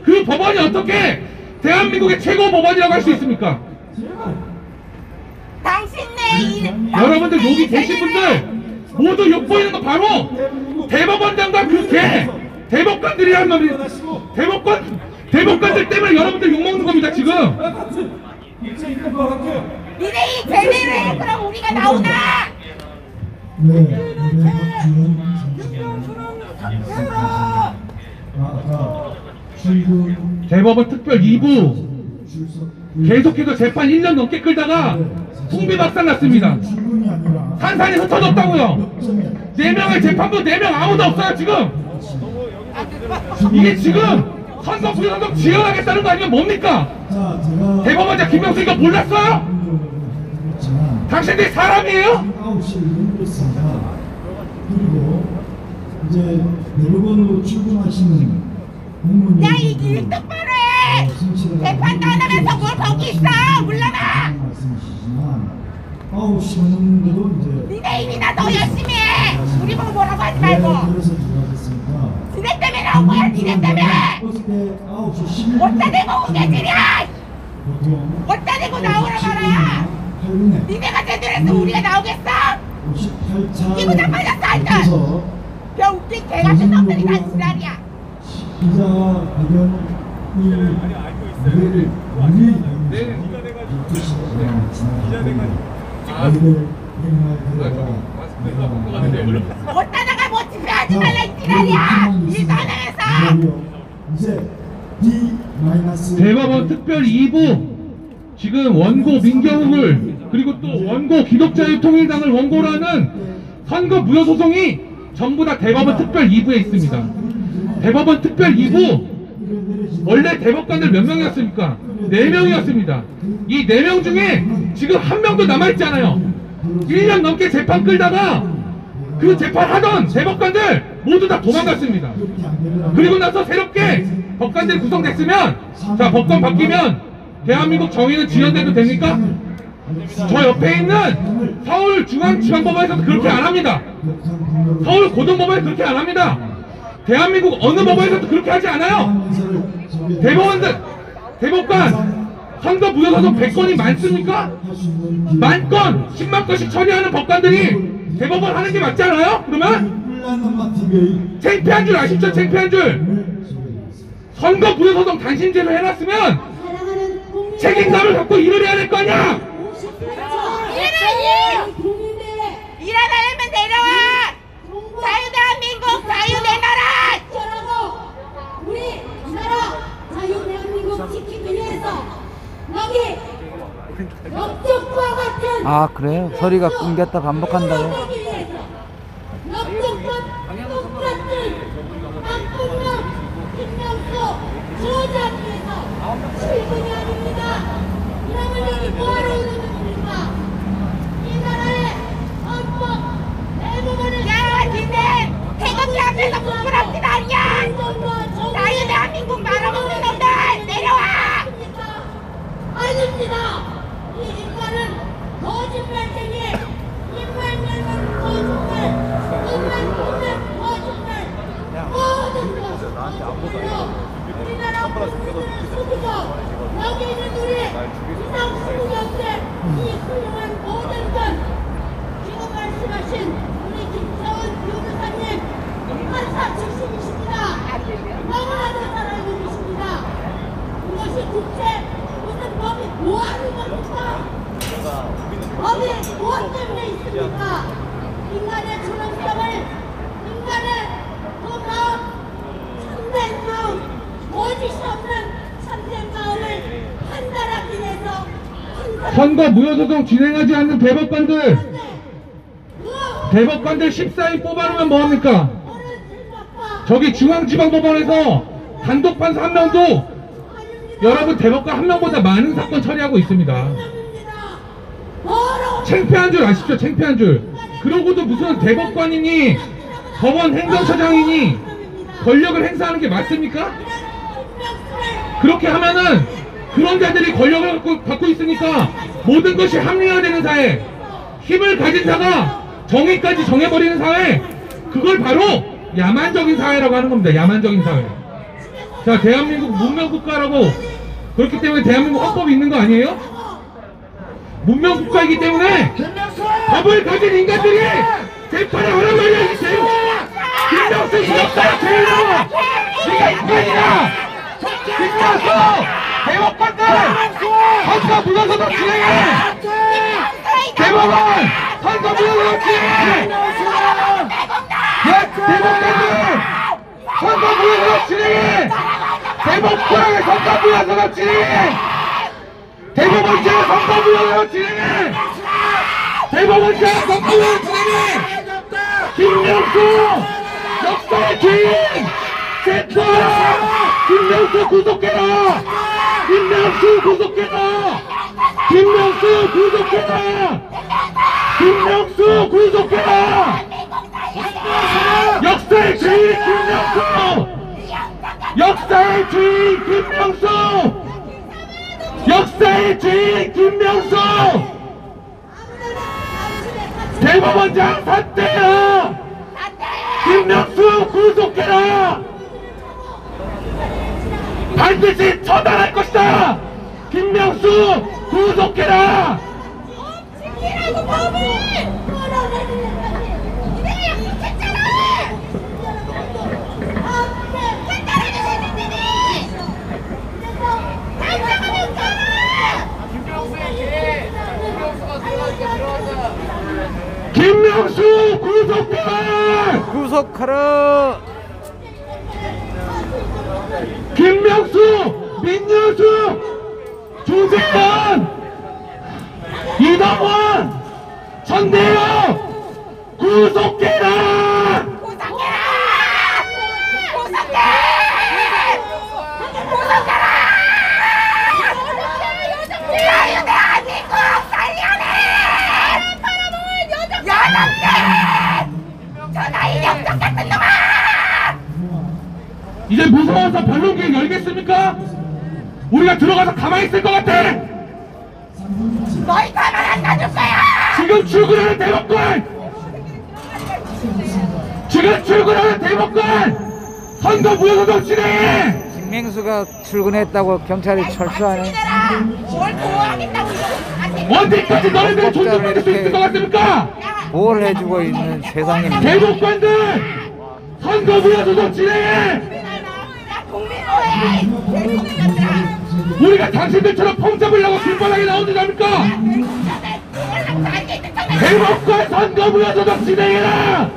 그 법원이 어떻게 대한민국의 최고 법원이라고 할 수 있습니까? 여러분들 여기 계신 분들 모두 욕보이는 거 바로 대법원장과 그 개 대법관들이란 말이에요. 대법관들 때문에 여러분들 욕먹는 겁니다 지금. 니네 이 제대로 해. 그럼 우리가 나오나? 대법원 특별 2부 계속해서 재판 1년 넘게 끌다가 풍비박산 났습니다. 산산이 흩어졌다고요. 4명의 재판부 4명 아무도 없어요 지금. 이게 지금 선거 부여선거 지연하겠다는 거 아니면 뭡니까? 대법원장 김명수 이거 몰랐어요? 당신들이 사람이에요? 그리고 이제 대법원으로 출근하시는 공무원들, 야, 이 일 똑바로 해! 재판도 안 하면서 뭘 거기 있어! 물러나! 말씀이시지만 9시간인데도 이제 니네 일이나 더 열심히 해! 우리 보고 뭐라고 하지 말고! 그래서 누가 됐습니까? 니네 때문에 나온 거야, 니네 때문에! 어저께 9시 11분 어디다 대고 우겨지랴! 어디다 대고 나오라 말아야! 니네가 제대로 해서 우리가 나오겠어? 웃기고 자빠졌어 하여튼! 야 웃긴 개같은 놈들이 다 지랄이야! 기자회견 이 무대를 우리 어디다가 뭐 집회하지 말라 이 지랄이야! 일도 안 하면서! 이제 D- 대법원 특별 2부 지금 원고 민경욱을 그리고 또 원고 기독자유통일당을 원고로 하는 선거 무효 소송이 전부 다 대법원 특별 2부에 있습니다. 대법원 특별 2부 원래 대법관들 몇 명이었습니까? 4명이었습니다. 이 4명 중에 지금 1명도 남아있잖아요. 1년 넘게 재판 끌다가 그 재판 하던 대법관들 모두 다 도망갔습니다. 그리고 나서 새롭게 법관들이 구성됐으면, 자 법관 바뀌면 대한민국 정의는 지연돼도 됩니까? 저 옆에 있는 서울중앙지방법원에서도 그렇게 안 합니다. 서울고등법원에서 그렇게 안 합니다. 대한민국 어느 법원에서도 그렇게 하지 않아요. 대법관 선거 무효소송 100건이 많습니까? 만건 10만 건씩 처리하는 법관들이 대법원 하는 게 맞지 않아요? 그러면 창피한 줄 아시죠? 창피한 줄. 선거 무효소송 단신제로 해놨으면 책임감을 갖고 일을 해야 될 거 아니야. 일하려면 내려와. 자유대한민국 자유내나라. 우리 나라 자유대한민국 지키기 위해서 여기 역적과 같은 아 그래요? 소리가 끊겼다 반복한다고? 역적과 똑같은 나쁜 놈 김명수 저자께서 실분이 아닙니다. 이러면 여기 뭐하러 오는 겁니까? 이 나라의 헌법 대부분을 야, 니네 태극기 앞에서 부끄럽지도 않냐? 자유대한민국 말아먹는 놈들 내려와. 아닙니다. 이 인간은 거짓말쟁이, 입만 열면 거짓말, 입만 닫으면 거짓말, 모든 것을 우리나라 국민들을 속이고 여기 있는 우리 이상 20년째 이 훌륭한 모든 것 지금 말씀하신 우리 김태원 변호사님 판사 출신이십니다. 너무나도 잘 알고 계십니다. 이것이 국제 무슨 법이 뭐하는 겁니까? 법이 무엇 때문에 있습니까? 인간의 존엄성을, 인간의 그 마음, 참된 마음, 거짓이 없는 참된 마음을 판단하기 위해서 선거 무효소송 진행하지 않는 대법관들 14인 뽑아놓으면 뭐합니까? 저기 중앙지방법원에서 단독 판사 한 명도 여러분 대법관 한 명보다 많은 사건 처리하고 있습니다. 창피한 줄 아십시오. 창피한 줄. 그러고도 무슨 대법관이니 법원 행정처장이니 권력을 행사하는 게 맞습니까? 그렇게 하면은 그런 자들이 권력을 갖고 있으니까 모든 것이 합리화되는 사회, 힘을 가진 자가 정의까지 정해버리는 사회, 그걸 바로 야만적인 사회라고 하는 겁니다. 야만적인 사회. 자, 대한민국 문명국가라고 그렇기 때문에 대한민국 헌법이 있는 거 아니에요? 문명국가이기 때문에 법을 가진 인간들이 재판에 오란 말이야. 이 제일 김명수 기억자야 제일 나와. 네가 인간이야. 김명수 대법관들 선거 무효소송 진행해. 대법원 선거 무효소송 진행해. 대법관들 선거 무효소송 진행해. 대법관의 선거 무효소송 진행해. 대법원장 선거 무효소송 진행해. 대법원장 선거 무효소송 진행해. 김명수 역사의 주인 세트하라. 김명수 구속해라. 김명수 구속해라. 김명수 구속해라. 김명수 구속해라. 역사의 주인 김명수. 역사의 주인 김명수. 역사의 주인 김명수. 대법원장 사퇴해라. 김명수 구속해라. 반드시 처단할 것이다. 김명수 구속해라. 지키라고 법을 끌어내는 데까지 니네가 약속했잖아. 간단하게 세진님이 단정하면 가라. 김명수 구속해라. 구속하라. 김명수, 민유수, 조재현, 이동원, 전대엽 구속해라. 이제 무서워서 변론기획 열겠습니까? 우리가 들어가서 가만히 있을 것 같아. 너희 가만 안 놔줄 거야. 지금 출근하는 대법관, 지금 출근하는 대법관 선거 무효소송 진행해. 김명수가 출근했다고 경찰이 철수하네. 언제까지 너희들 존중받을 수 있을 것 같습니까? 뭘 해주고 있는 세상입니다. 대법관들 선거 무효소송 진행해. 국민의회 우리가 당신들처럼 폼 잡으려고 길바닥에 나오는 줄 압니까? 대법관 선거무효소득 진행해라!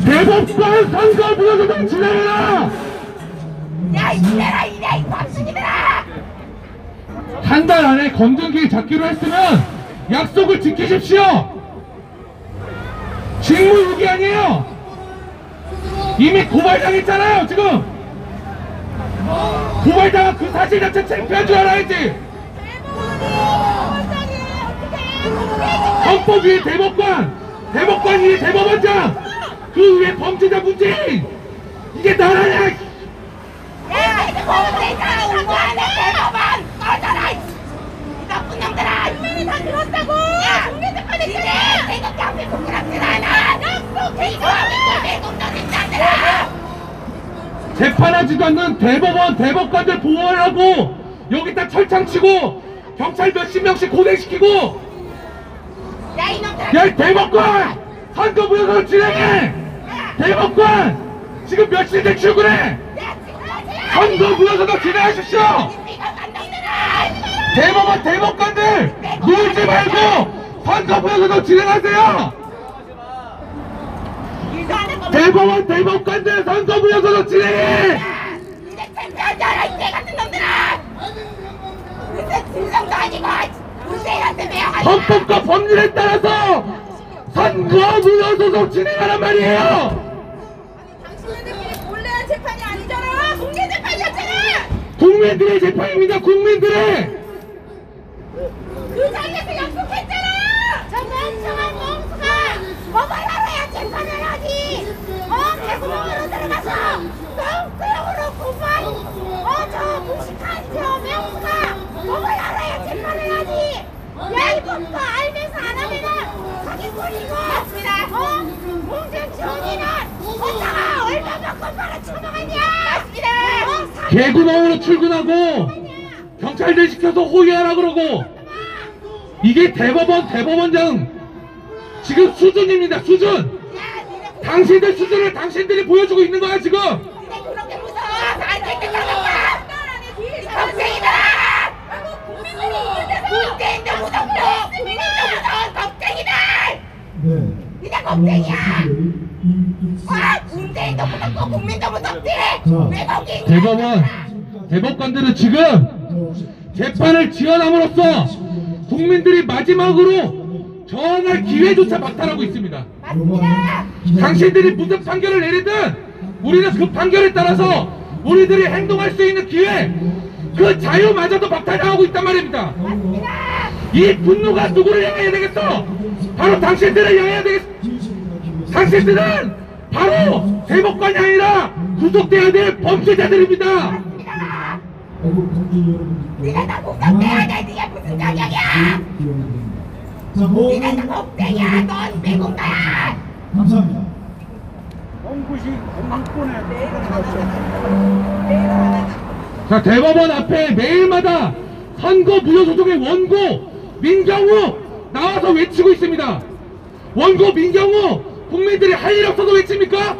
대법관 선거무효소득 진행해라! 야 이래라 이래 이 박순이들아! 한 달 안에 검증기 잡기로 했으면 약속을 지키십시오! 직무유기 아니에요! 이미 고발당했잖아요 지금! 고발당한 그 사실 자체 창피한 줄 알아야지! 헌법 위에 대법관! 대법관 위에 대법원장! 그 위에 범죄자 문재인! 이게 나라냐! 야 범죄자 우관의 대법원 꺼져라! 이 나쁜 놈들아! 이만이 다 들었다고! 야! 국내재판에 니네 대국이 앞에 부끄럽진 않아! 약속해! 이거 대국적인 자들아! 재판하지도 않는 대법원 대법관들 보호하려고 여기다 철창치고 경찰 몇십 명씩 고생시키고 야 이놈들아! 야 이 대법관! 선거무효소득 진행해! 대법관! 지금 몇 시대 출근해! 선거무효소득 진행하십시오! 대법원 대법관들! 놀지 말고 선거무효소득 진행하세요! 대법원 대법관들 선거무효소득 진행해! 이제 창피하잖아 이 개같은 놈들아! 무슨 진성도 아니고 무쇠한테 매어가지고 헌법과 법률에 따라서 선거무효소득 진행하란 말이에요! 당신네들끼리 몰래 한 재판이 아니잖아! 국내 재판이었잖아! 국민들의 재판입니다 국민들의! 그 자리에서 약속했잖아! 저 멍청한 멍수가 법원하러 해야 재판을 하지! 대구멍으로 들어가서 똥구멍으로 공부한 저 무식한 저 명수가 법원하러 해야 재판을 하지! 야 이것도 알면서 안 하면은 사기꾼이고! 맞습니다! 공정지원이는 혼자가 얼마 받고 바로 처먹었냐! 맞습니다! 개구멍으로 출근하고 경찰들 시켜서 호위하라 그러고 이게 대법원장 지금 수준입니다 수준! 당신들 수준을 당신들이 보여주고 있는 거야 지금! 그렇게 무서워! 나한테 끝나겠다! 겁쟁이들아! 국민들이 이길 때서 문재인도 무섭고 국민도 무서운 겁쟁이들! 니네 겁쟁이야! 문재인도 무섭고 국민도 무섭지! 왜 거기 있냐! 대법관들은 지금 재판을 지원함으로써 국민들이 마지막으로 저항할 기회조차 박탈하고 있습니다. 맞습니다! 당신들이 무슨 판결을 내리든 우리는 그 판결에 따라서 우리들이 행동할 수 있는 기회 그 자유마저도 박탈당하고 있단 말입니다. 맞습니다! 이 분노가 누구를 향해야 되겠어? 바로 당신들을 향해야 되겠어. 당신들은 바로 대법관이 아니라 구속돼야 될 범죄자들입니다. 니가 다 구속돼야 돼! 니가 무슨 자격이야! 니네 다 겁쟁이야! 넌 배고파야! 감사합니다. 자 대법원 앞에 매일마다 선거무효소득의 원고 민경우 나와서 외치고 있습니다. 원고 민경우 국민들이 할 일 없어서 외칩니까?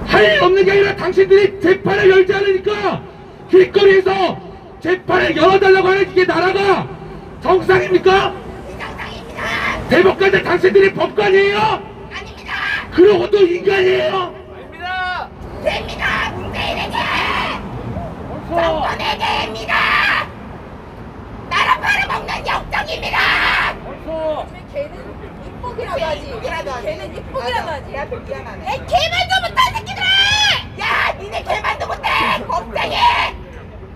할 일 없는 게 아니라 당신들이 재판을 열지 않으니까 길거리에서 재판을 열어달라고 하는 이게 나라가 정상입니까? 정상입니다! 대법관들 당신들이 법관이에요? 아닙니다! 그러고 또 인간이에요? 아닙니다! 됩니다! 문재인에게! 정권에게입니다! 나라 팔아먹는 역적입니다! 걔는 이쁘기라도 하지. 걔는 이쁘기라도 하지. 내 앞에 미안하네. 내 개만도 못한 새끼들아! 야, 니네 개만도 못해! 겁쟁이!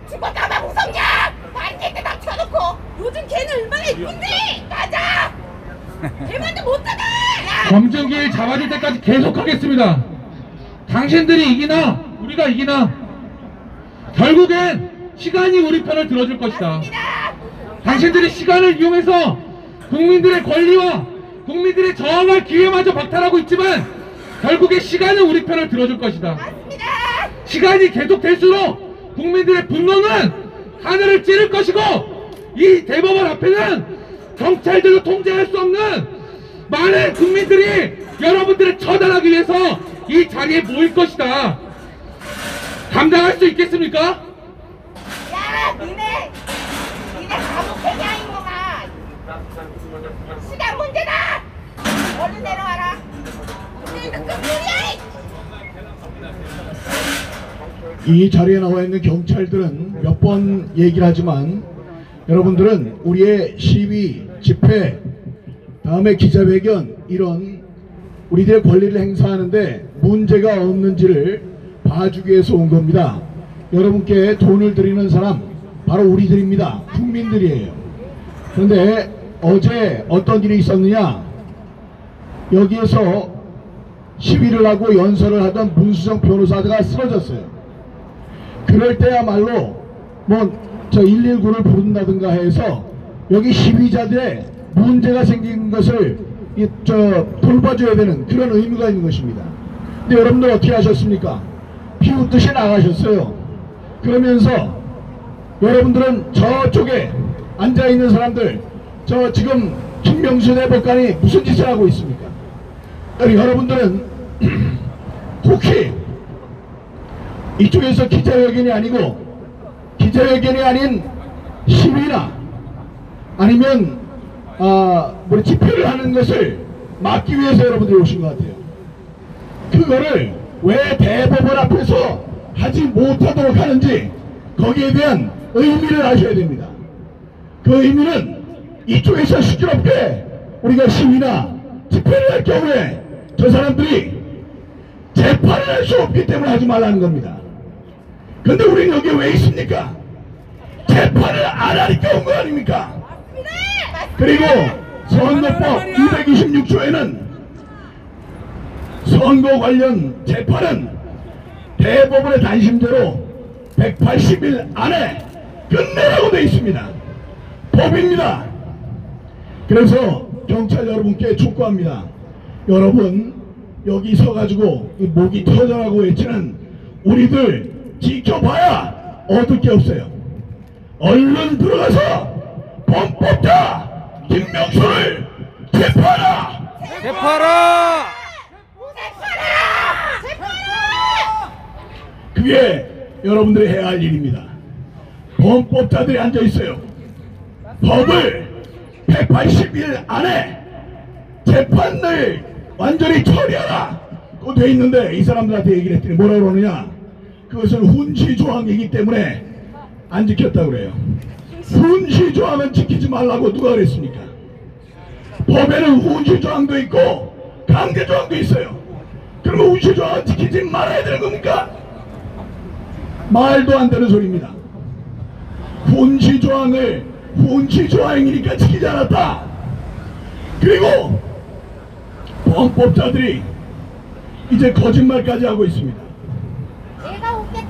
죽어가면 무섭냐? 반지한테 다 쳐놓고 요즘 걔는 얼마나 이쁜데? 맞아! 개만도 못하다! 야! 검증기일 잡아줄 때까지 계속하겠습니다. 당신들이 이기나 우리가 이기나 결국엔 시간이 우리 편을 들어줄 것이다. 당신들이 시간을 이용해서 국민들의 권리와 국민들의 저항할 기회마저 박탈하고 있지만 결국에 시간은 우리 편을 들어줄 것이다. 시간이 계속될수록 국민들의 분노는 하늘을 찌를 것이고 이 대법원 앞에는 경찰들로 통제할 수 없는 많은 국민들이 여러분들을 처단하기 위해서 이 자리에 모일 것이다. 감당할 수 있겠습니까? 야, 니네 감옥 회장인구만. 시간 문제다. 얼른 내려와라. 우리는 금일이야. 이 자리에 나와 있는 경찰들은 몇 번 얘기를 하지만 여러분들은 우리의 시위, 집회, 다음에 기자회견 이런 우리들의 권리를 행사하는데 문제가 없는지를 봐주기 위해서 온 겁니다. 여러분께 돈을 드리는 사람 바로 우리들입니다. 국민들이에요. 그런데 어제 어떤 일이 있었느냐, 여기에서 시위를 하고 연설을 하던 문수정 변호사가 쓰러졌어요. 그럴 때야말로 뭐 저 119를 부른다든가 해서 여기 시위자들의 문제가 생긴 것을 돌봐줘야 되는 그런 의무가 있는 것입니다. 근데 여러분들 어떻게 하셨습니까? 비웃듯이 나가셨어요. 그러면서 여러분들은 저쪽에 앉아있는 사람들, 저 지금 김명수 대법관이 무슨 짓을 하고 있습니까? 여러분들은 혹시 이쪽에서 기자회견이 아니고 기자회견이 아닌 시위나 아니면 뭐 집회를 하는 것을 막기 위해서 여러분들이 오신 것 같아요. 그거를 왜 대법원 앞에서 하지 못하도록 하는지 거기에 대한 의미를 아셔야 됩니다. 그 의미는 이쪽에서 시끄럽게 우리가 시위나 집회를 할 경우에 저 사람들이 재판을 할 수 없기 때문에 하지 말라는 겁니다. 근데 우리는 여기 왜 있습니까? 재판을 안 하니까 온 거 아닙니까? 그리고 선거법 226조에는 선거 관련 재판은 대법원의 단심대로 180일 안에 끝내라고 되어 있습니다. 법입니다. 그래서 경찰 여러분께 촉구합니다. 여러분 여기 서가지고 목이 터져라고 외치는 우리들 지켜봐야 얻을 게 없어요. 얼른 들어가서 범법자 김명수를 재판하라! 재판하라! 그게 여러분들이 해야 할 일입니다. 범법자들이 앉아있어요. 법을 180일 안에 재판을 완전히 처리하라! 또 돼 있는데 이 사람들한테 얘기를 했더니 뭐라 그러느냐, 그것은 훈시조항이기 때문에 안 지켰다고 그래요. 훈시조항은 지키지 말라고 누가 그랬습니까? 법에는 훈시조항도 있고 강제조항도 있어요. 그러면 훈시조항은 지키지 말아야 되는 겁니까? 말도 안 되는 소리입니다. 훈시조항을 훈시조항이니까 지키지 않았다. 그리고 범법자들이 이제 거짓말까지 하고 있습니다.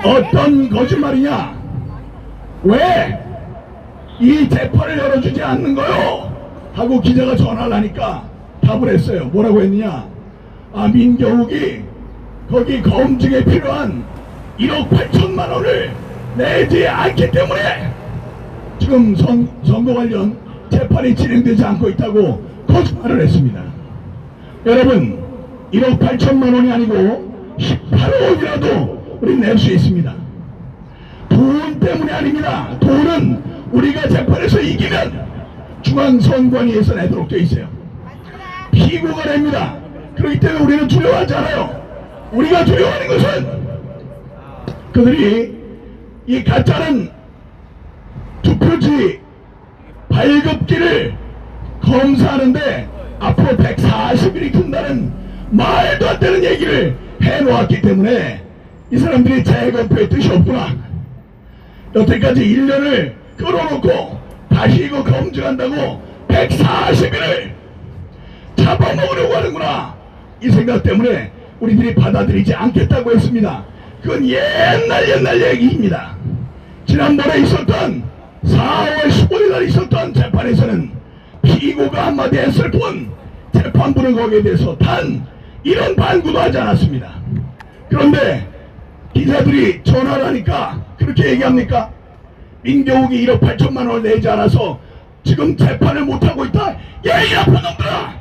어떤 거짓말이냐? 왜 이 재판을 열어주지 않는 거요? 하고 기자가 전화를 하니까 답을 했어요. 뭐라고 했느냐? 민경욱이 거기 검증에 필요한 1억 8천만 원을 내지 않기 때문에 지금 선거 관련 재판이 진행되지 않고 있다고 거짓말을 했습니다. 여러분 1억 8천만 원이 아니고 18억이라도 우리 낼 수 있습니다. 돈 때문이 아닙니다. 돈은 우리가 재판에서 이기면 중앙선관위에서 내도록 되어 있어요. 피고가 냅니다. 그렇기 때문에 우리는 두려워하지 않아요. 우리가 두려워하는 것은 그들이 이 가짜는 투표지 발급기를 검사하는데 앞으로 140일이 든다는 말도 안 되는 얘기를 해놓았기 때문에 이 사람들이 재검표의 뜻이 없구나. 여태까지 1년을 끌어놓고 다시 이거 검증한다고 140일을 잡아먹으려고 하는구나. 이 생각 때문에 우리들이 받아들이지 않겠다고 했습니다. 그건 옛날 얘기입니다. 지난번에 있었던 4월 15일 날 있었던 재판에서는 피고가 한마디 했을 뿐 재판부는 거기에 대해서 단 이런 반구도 하지 않았습니다. 그런데 기자들이 전화를 하니까 그렇게 얘기합니까? 민경욱이 1억 8천만 원을 내지 않아서 지금 재판을 못하고 있다. 이 나쁜 놈들아!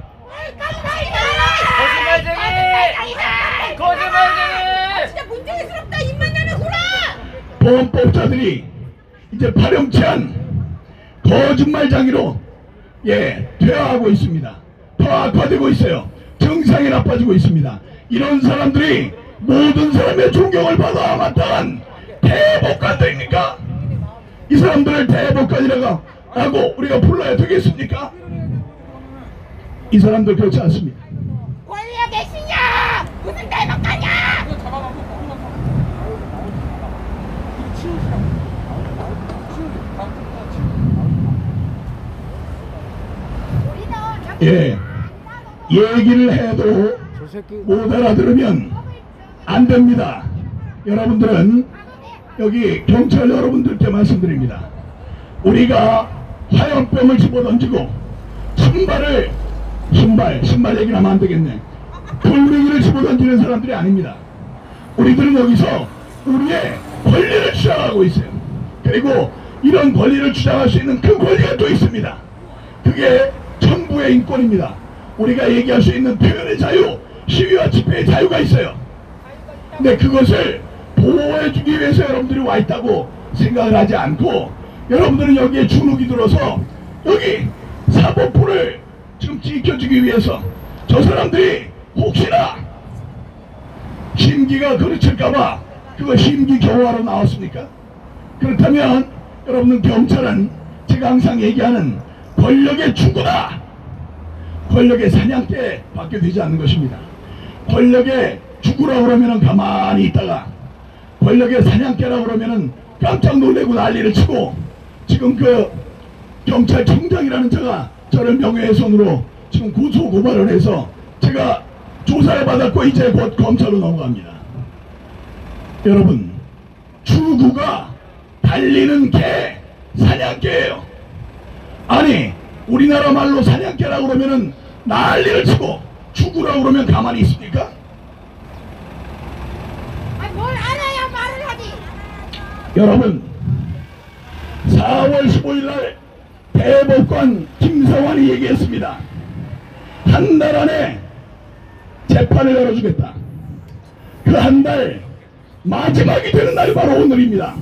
거짓말쟁이! 진짜 문제스럽다. 입만 열어구나. 보험법자들이 이제 파렴치한 거짓말쟁이로 퇴화하고 있습니다. 더 악화되고 있어요. 정상이 나빠지고 있습니다. 이런 사람들이 모든 사람의 존경을 받아 마땅한 대법관들입니까? 이 사람들을 대법관이라고 우리가 불러야 되겠습니까? 이 사람들 그렇지 않습니다. 권리가 계시냐? 무슨 대법관이야? 얘기를 해도 못 알아들으면 안 됩니다. 여러분들은 여기 경찰 여러분들께 말씀드립니다. 우리가 화염병을 집어던지고 신발 얘기는 하면 안 되겠네. 돌멩이를 집어던지는 사람들이 아닙니다. 우리들은 여기서 우리의 권리를 주장하고 있어요. 그리고 이런 권리를 주장할 수 있는 그 권리가 또 있습니다. 그게 전부의 인권입니다. 우리가 얘기할 수 있는 표현의 자유, 시위와 집회의 자유가 있어요. 근데 그것을 보호해주기 위해서 여러분들이 와 있다고 생각을 하지 않고, 여러분들은 여기에 주눅이 들어서 여기 사법부를 지금 지켜주기 위해서 저 사람들이 혹시나 심기가 그르칠까봐 그거 심기 경호하러 나왔습니까? 그렇다면 여러분들 경찰은 제가 항상 얘기하는 권력의 추구다. 권력의 사냥개 밖에 되지 않는 것입니다. 권력의 추구라고 그러면은 가만히 있다가 권력의 사냥개라고 그러면은 깜짝 놀래고 난리를 치고, 지금 그 경찰청장이라는 자가 저를 명예훼손으로 지금 고소 고발을 해서 제가 조사를 받았고 이제 곧 검찰로 넘어갑니다. 여러분, 추구가 달리는 개, 사냥개예요. 아니 우리나라 말로 사냥개라고 그러면은 난리를 치고 추구라고 그러면 가만히 있습니까? 아니 뭘 알아야 말을 하지. 여러분, 4월 15일날 대법관 김사환이 얘기했습니다. 한 달 안에 재판을 열어주겠다. 그 한 달 마지막이 되는 날이 바로 오늘입니다.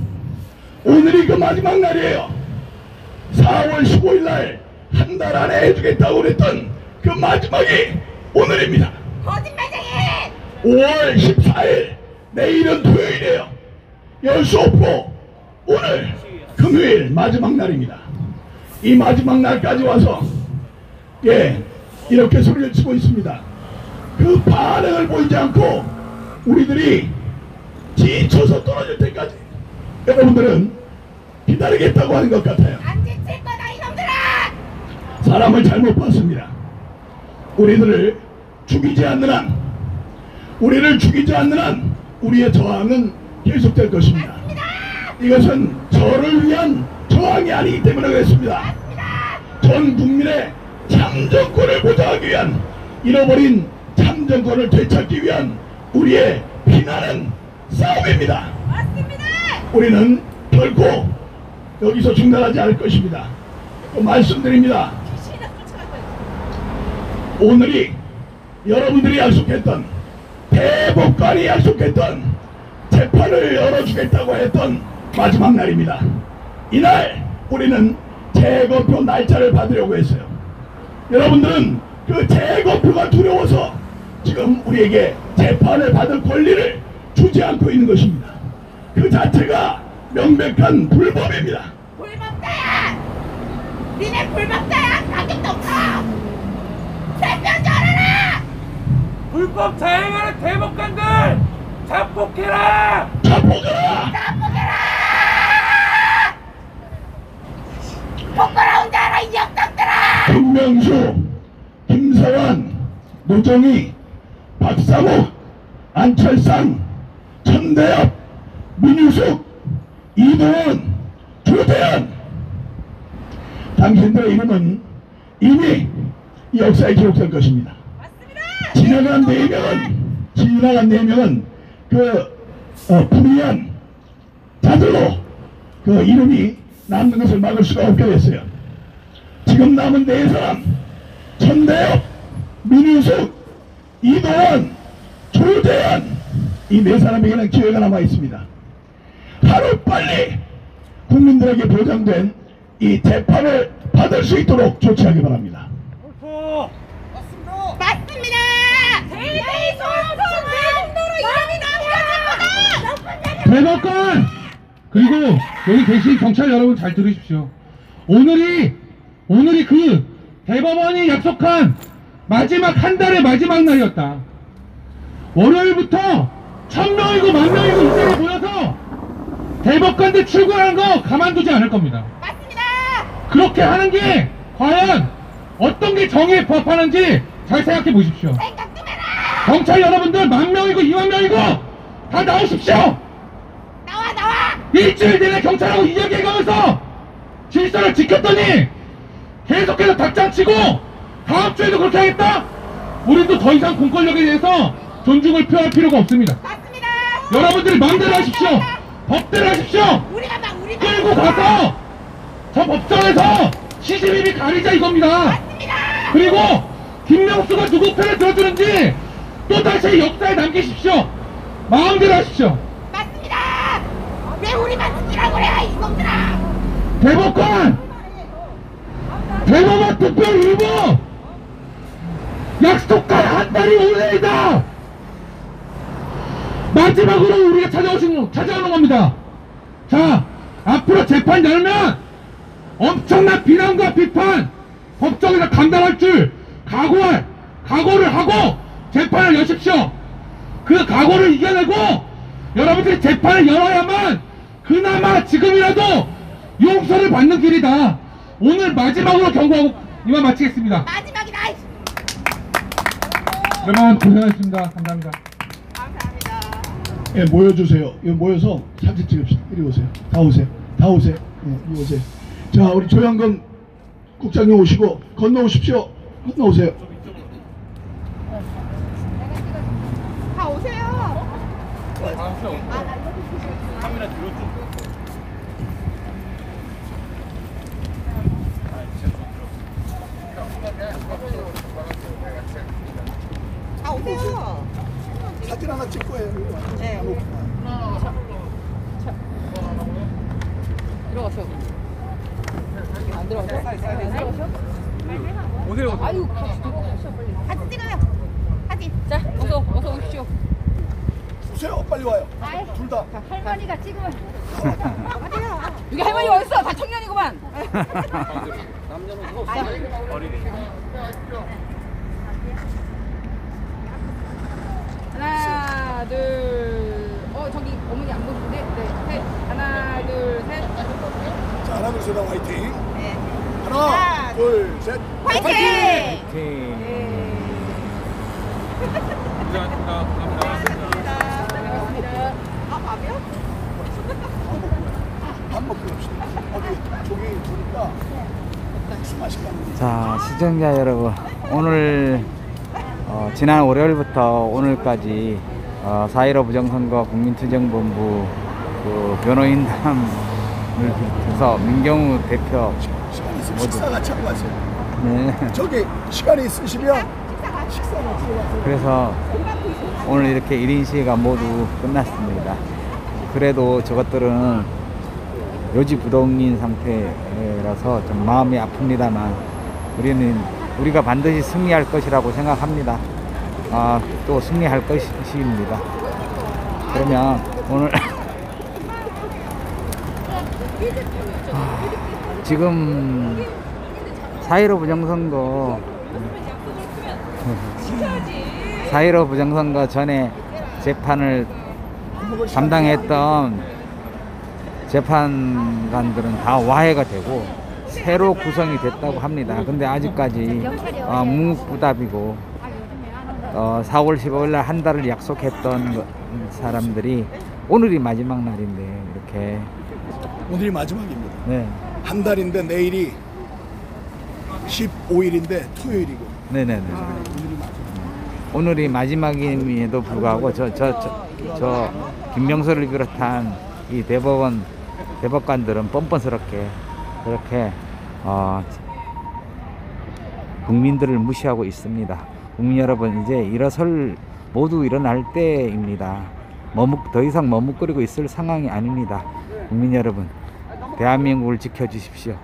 오늘이 그 마지막 날이에요. 4월 15일날 한 달 안에 해주겠다고 그랬던 그 마지막이 오늘입니다. 거짓말쟁이! 5월 14일, 내일은 토요일이에요. 열 수 없고 오늘 금요일 마지막 날입니다. 이 마지막 날까지 와서 이렇게 소리를 치고 있습니다. 그 반응을 보이지 않고 우리들이 지쳐서 떨어질 때까지 여러분들은 기다리겠다고 하는 것 같아요. 안 지칠 거다 이놈들아! 사람을 잘못 봤습니다. 우리를 죽이지 않는 한 우리의 저항은 계속될 것입니다. 맞습니다. 이것은 저를 위한 저항이 아니기 때문에 그렇습니다. 맞습니다. 전 국민의 참정권을 보장하기 위한, 잃어버린 참정권을 되찾기 위한 우리의 피나는 싸움입니다. 맞습니다. 우리는 결코 여기서 중단하지 않을 것입니다. 또 말씀드립니다. 오늘이 여러분들이 약속했던, 대법관이 약속했던 재판을 열어주겠다고 했던 마지막 날입니다. 이날 우리는 재검표 날짜를 받으려고 했어요. 여러분들은 그 재검표가 두려워서 지금 우리에게 재판을 받을 권리를 주지 않고 있는 것입니다. 그 자체가 명백한 불법입니다. 불법자야! 니네 불법자야! 가격도 없어! 세편 잘하라! 불법 자행하는 대법관들 자폭해라! 자폭해라! 자폭해라! 부끄러운 자라 이 역적들아! 김명수, 김서환, 노정희, 박상욱, 안철상, 천대엽, 민유숙, 이동원, 조대현, 당신들의 이름은 이미 역사에 기록될 것입니다. 맞습니다. 지나간 4명은 그 불의한 자들로 그 이름이 남는 것을 막을 수가 없게 됐어요. 지금 남은 4사람, 천대엽, 민유숙, 이동원, 부대한 이 네 사람에게는 기회가 남아 있습니다. 하루빨리 국민들에게 보장된 이 재판을 받을 수 있도록 조치하기 바랍니다. 맞습니다. 대법관 그리고 여기 계신 경찰 여러분 잘 들으십시오. 오늘이 그 대법원이 약속한 마지막 한 달의 마지막 날이었다. 월요일부터 1000명이고 10,000명이고 이 자리에 모여서 대법관들 출근하는 거 가만두지 않을 겁니다. 맞습니다. 그렇게 하는 게 과연 어떤 게 정의에 부합하는지 잘 생각해 보십시오. 생각 좀 해라. 경찰 여러분들 10,000명이고 20,000명이고 다 나오십시오. 나와. 일주일 내내 경찰하고 이야기해가면서 질서를 지켰더니 계속해서 닭장치고 다음 주에도 그렇게 하겠다? 우리도 더 이상 공권력에 대해서 존중을 표할 필요가 없습니다. 맞습니다. 여러분들이 마음대로 하십시오. 법대로 하십시오. 우리가 끌고 가서 저 법정에서 시시비비 가리자 이겁니다. 맞습니다. 그리고 김명수가 누구 편을 들어주는지 또다시 역사에 남기십시오. 마음대로 하십시오. 맞습니다. 왜 우리만 죽이라고 그래 이놈들아. 대법원 특별 일부 약속한 한 달이 오늘이다. 마지막으로 우리가 찾아오는 겁니다. 자, 앞으로 재판 열면 엄청난 비난과 비판 법정에서 감당할 줄 각오를 하고 재판을 여십시오. 그 각오를 이겨내고 여러분들이 재판을 열어야만 그나마 지금이라도 용서를 받는 길이다. 오늘 마지막으로 경고하고 이만 마치겠습니다. 마지막이다. 그러면 고생하셨습니다. 감사합니다. 예, 모여주세요. 여기 모여서 사진 찍읍시다. 이리 오세요. 다 오세요. 예, 이리 오세요. 자, 우리 조영근 국장님 오시고 건너오십시오. 건너오세요. 다 오세요. 카메라 뒤로 좀. 다 오세요. 사진 하나 찍고 해요. 네. 들어가셔. 안 들어가셔? 안 들어가셔? 오세요. 아유, 같이 들어가셔 빨리. 같이 찍어요. 같이. 자, 어서 오십시오. 오세요. 빨리 와요. 둘 다. 할머니가 찍으면. 여기 할머니 어딨어? 다 청년이구만. 남자는 어린이. 하나, 둘. 저기 어머니 안 보시는데? 네, 셋. 하나, 둘, 셋. 자, 하나, 둘, 셋, 화이팅. 네. 하나, 둘, 셋. 화이팅! 고생하셨습니다. 감사합니다. 밥이요? 밥 먹고 갑시다. 저기 보니까 술 마실까? 자, 시청자 여러분, 오늘 지난 월요일부터 오늘까지 4.15 부정선거 국민투쟁본부 그 변호인단을 비롯해서 민경우 대표 모두 식사 같이 하고 가세요. 네. 저기 시간이 있으시면 식사 같이 가세요. 그래서 오늘 이렇게 1인 시위가 모두 끝났습니다. 그래도 저것들은 요지부동인 상태라서 좀 마음이 아픕니다만 우리가 반드시 승리할 것이라고 생각합니다. 또 승리할 것입니다. 그러면 오늘 지금 4.15 부정선거 전에 재판을 담당했던 재판관들은 다 와해가 되고 새로 구성이 됐다고 합니다. 근데 아직까지 묵묵부답이고 4월 15일 날 한 달을 약속했던 사람들이 오늘이 마지막 날인데 이렇게 오늘이 마지막입니다. 네. 한 달인데 내일이 15일인데 토요일이고. 네네네. 오늘이 마지막임에도 불구하고 저 김명수를 비롯한 이 대법관들은 뻔뻔스럽게 그렇게 국민들을 무시하고 있습니다. 국민 여러분, 이제 일어설 모두 일어날 때입니다. 더 이상 머뭇거리고 있을 상황이 아닙니다. 국민 여러분, 대한민국을 지켜주십시오.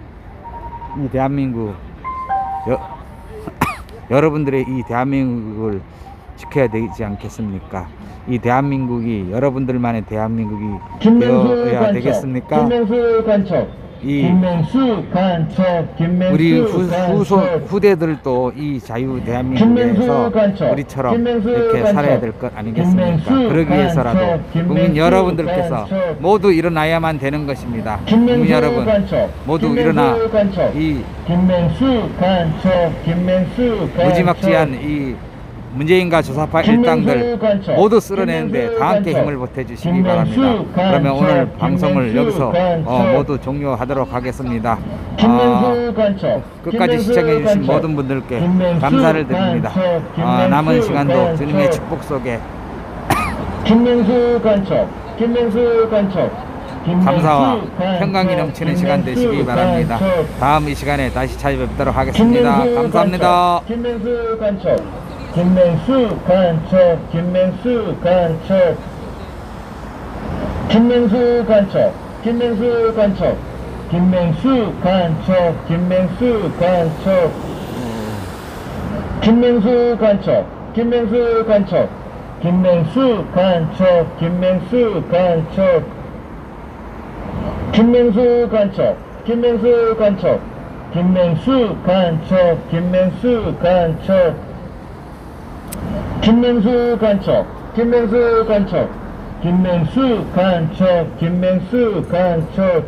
이 대한민국, 여러분들의 이 대한민국을 지켜야 되지 않겠습니까? 이 대한민국이 여러분들만의 대한민국이 되어야 되겠습니까? 김명수 간첩, 김명수 간첩, 우리 후대들도 이 자유 대한민국에서 우리처럼 이렇게 살아야 될 것 아니겠습니까? 그러기 위해서라도 국민 여러분들께서 모두 일어나야만 되는 것입니다. 국민 여러분 모두 일어나 이 무지막지한 이 문재인과 조사파 일당들 모두 쓸어내는데 다 함께 힘을 보태주시기 바랍니다. 그러면 오늘 방송을 여기서 모두 종료하도록 하겠습니다. 끝까지 시청해주신 모든 분들께 감사를 드립니다. 남은 시간도 주님의 축복 속에 감사와 평강이 넘치는 시간 되시기 바랍니다. 다음 이 시간에 다시 찾아뵙도록 하겠습니다. 감사합니다. 김명수 간첩, 김명수 간첩, 김명수 간첩, 김명수 간첩, 김명수 간첩, 김명수 간첩, 김명수 간첩, 김명수 간첩, 김명수 간첩, 김명수 간첩, 김명수 간첩, 김명수 간첩, 김명수 간첩, 김명수 간첩, 김명수 간첩, 김명수 간첩, 김명수 간첩, 김명수 간첩, 김명수 간첩,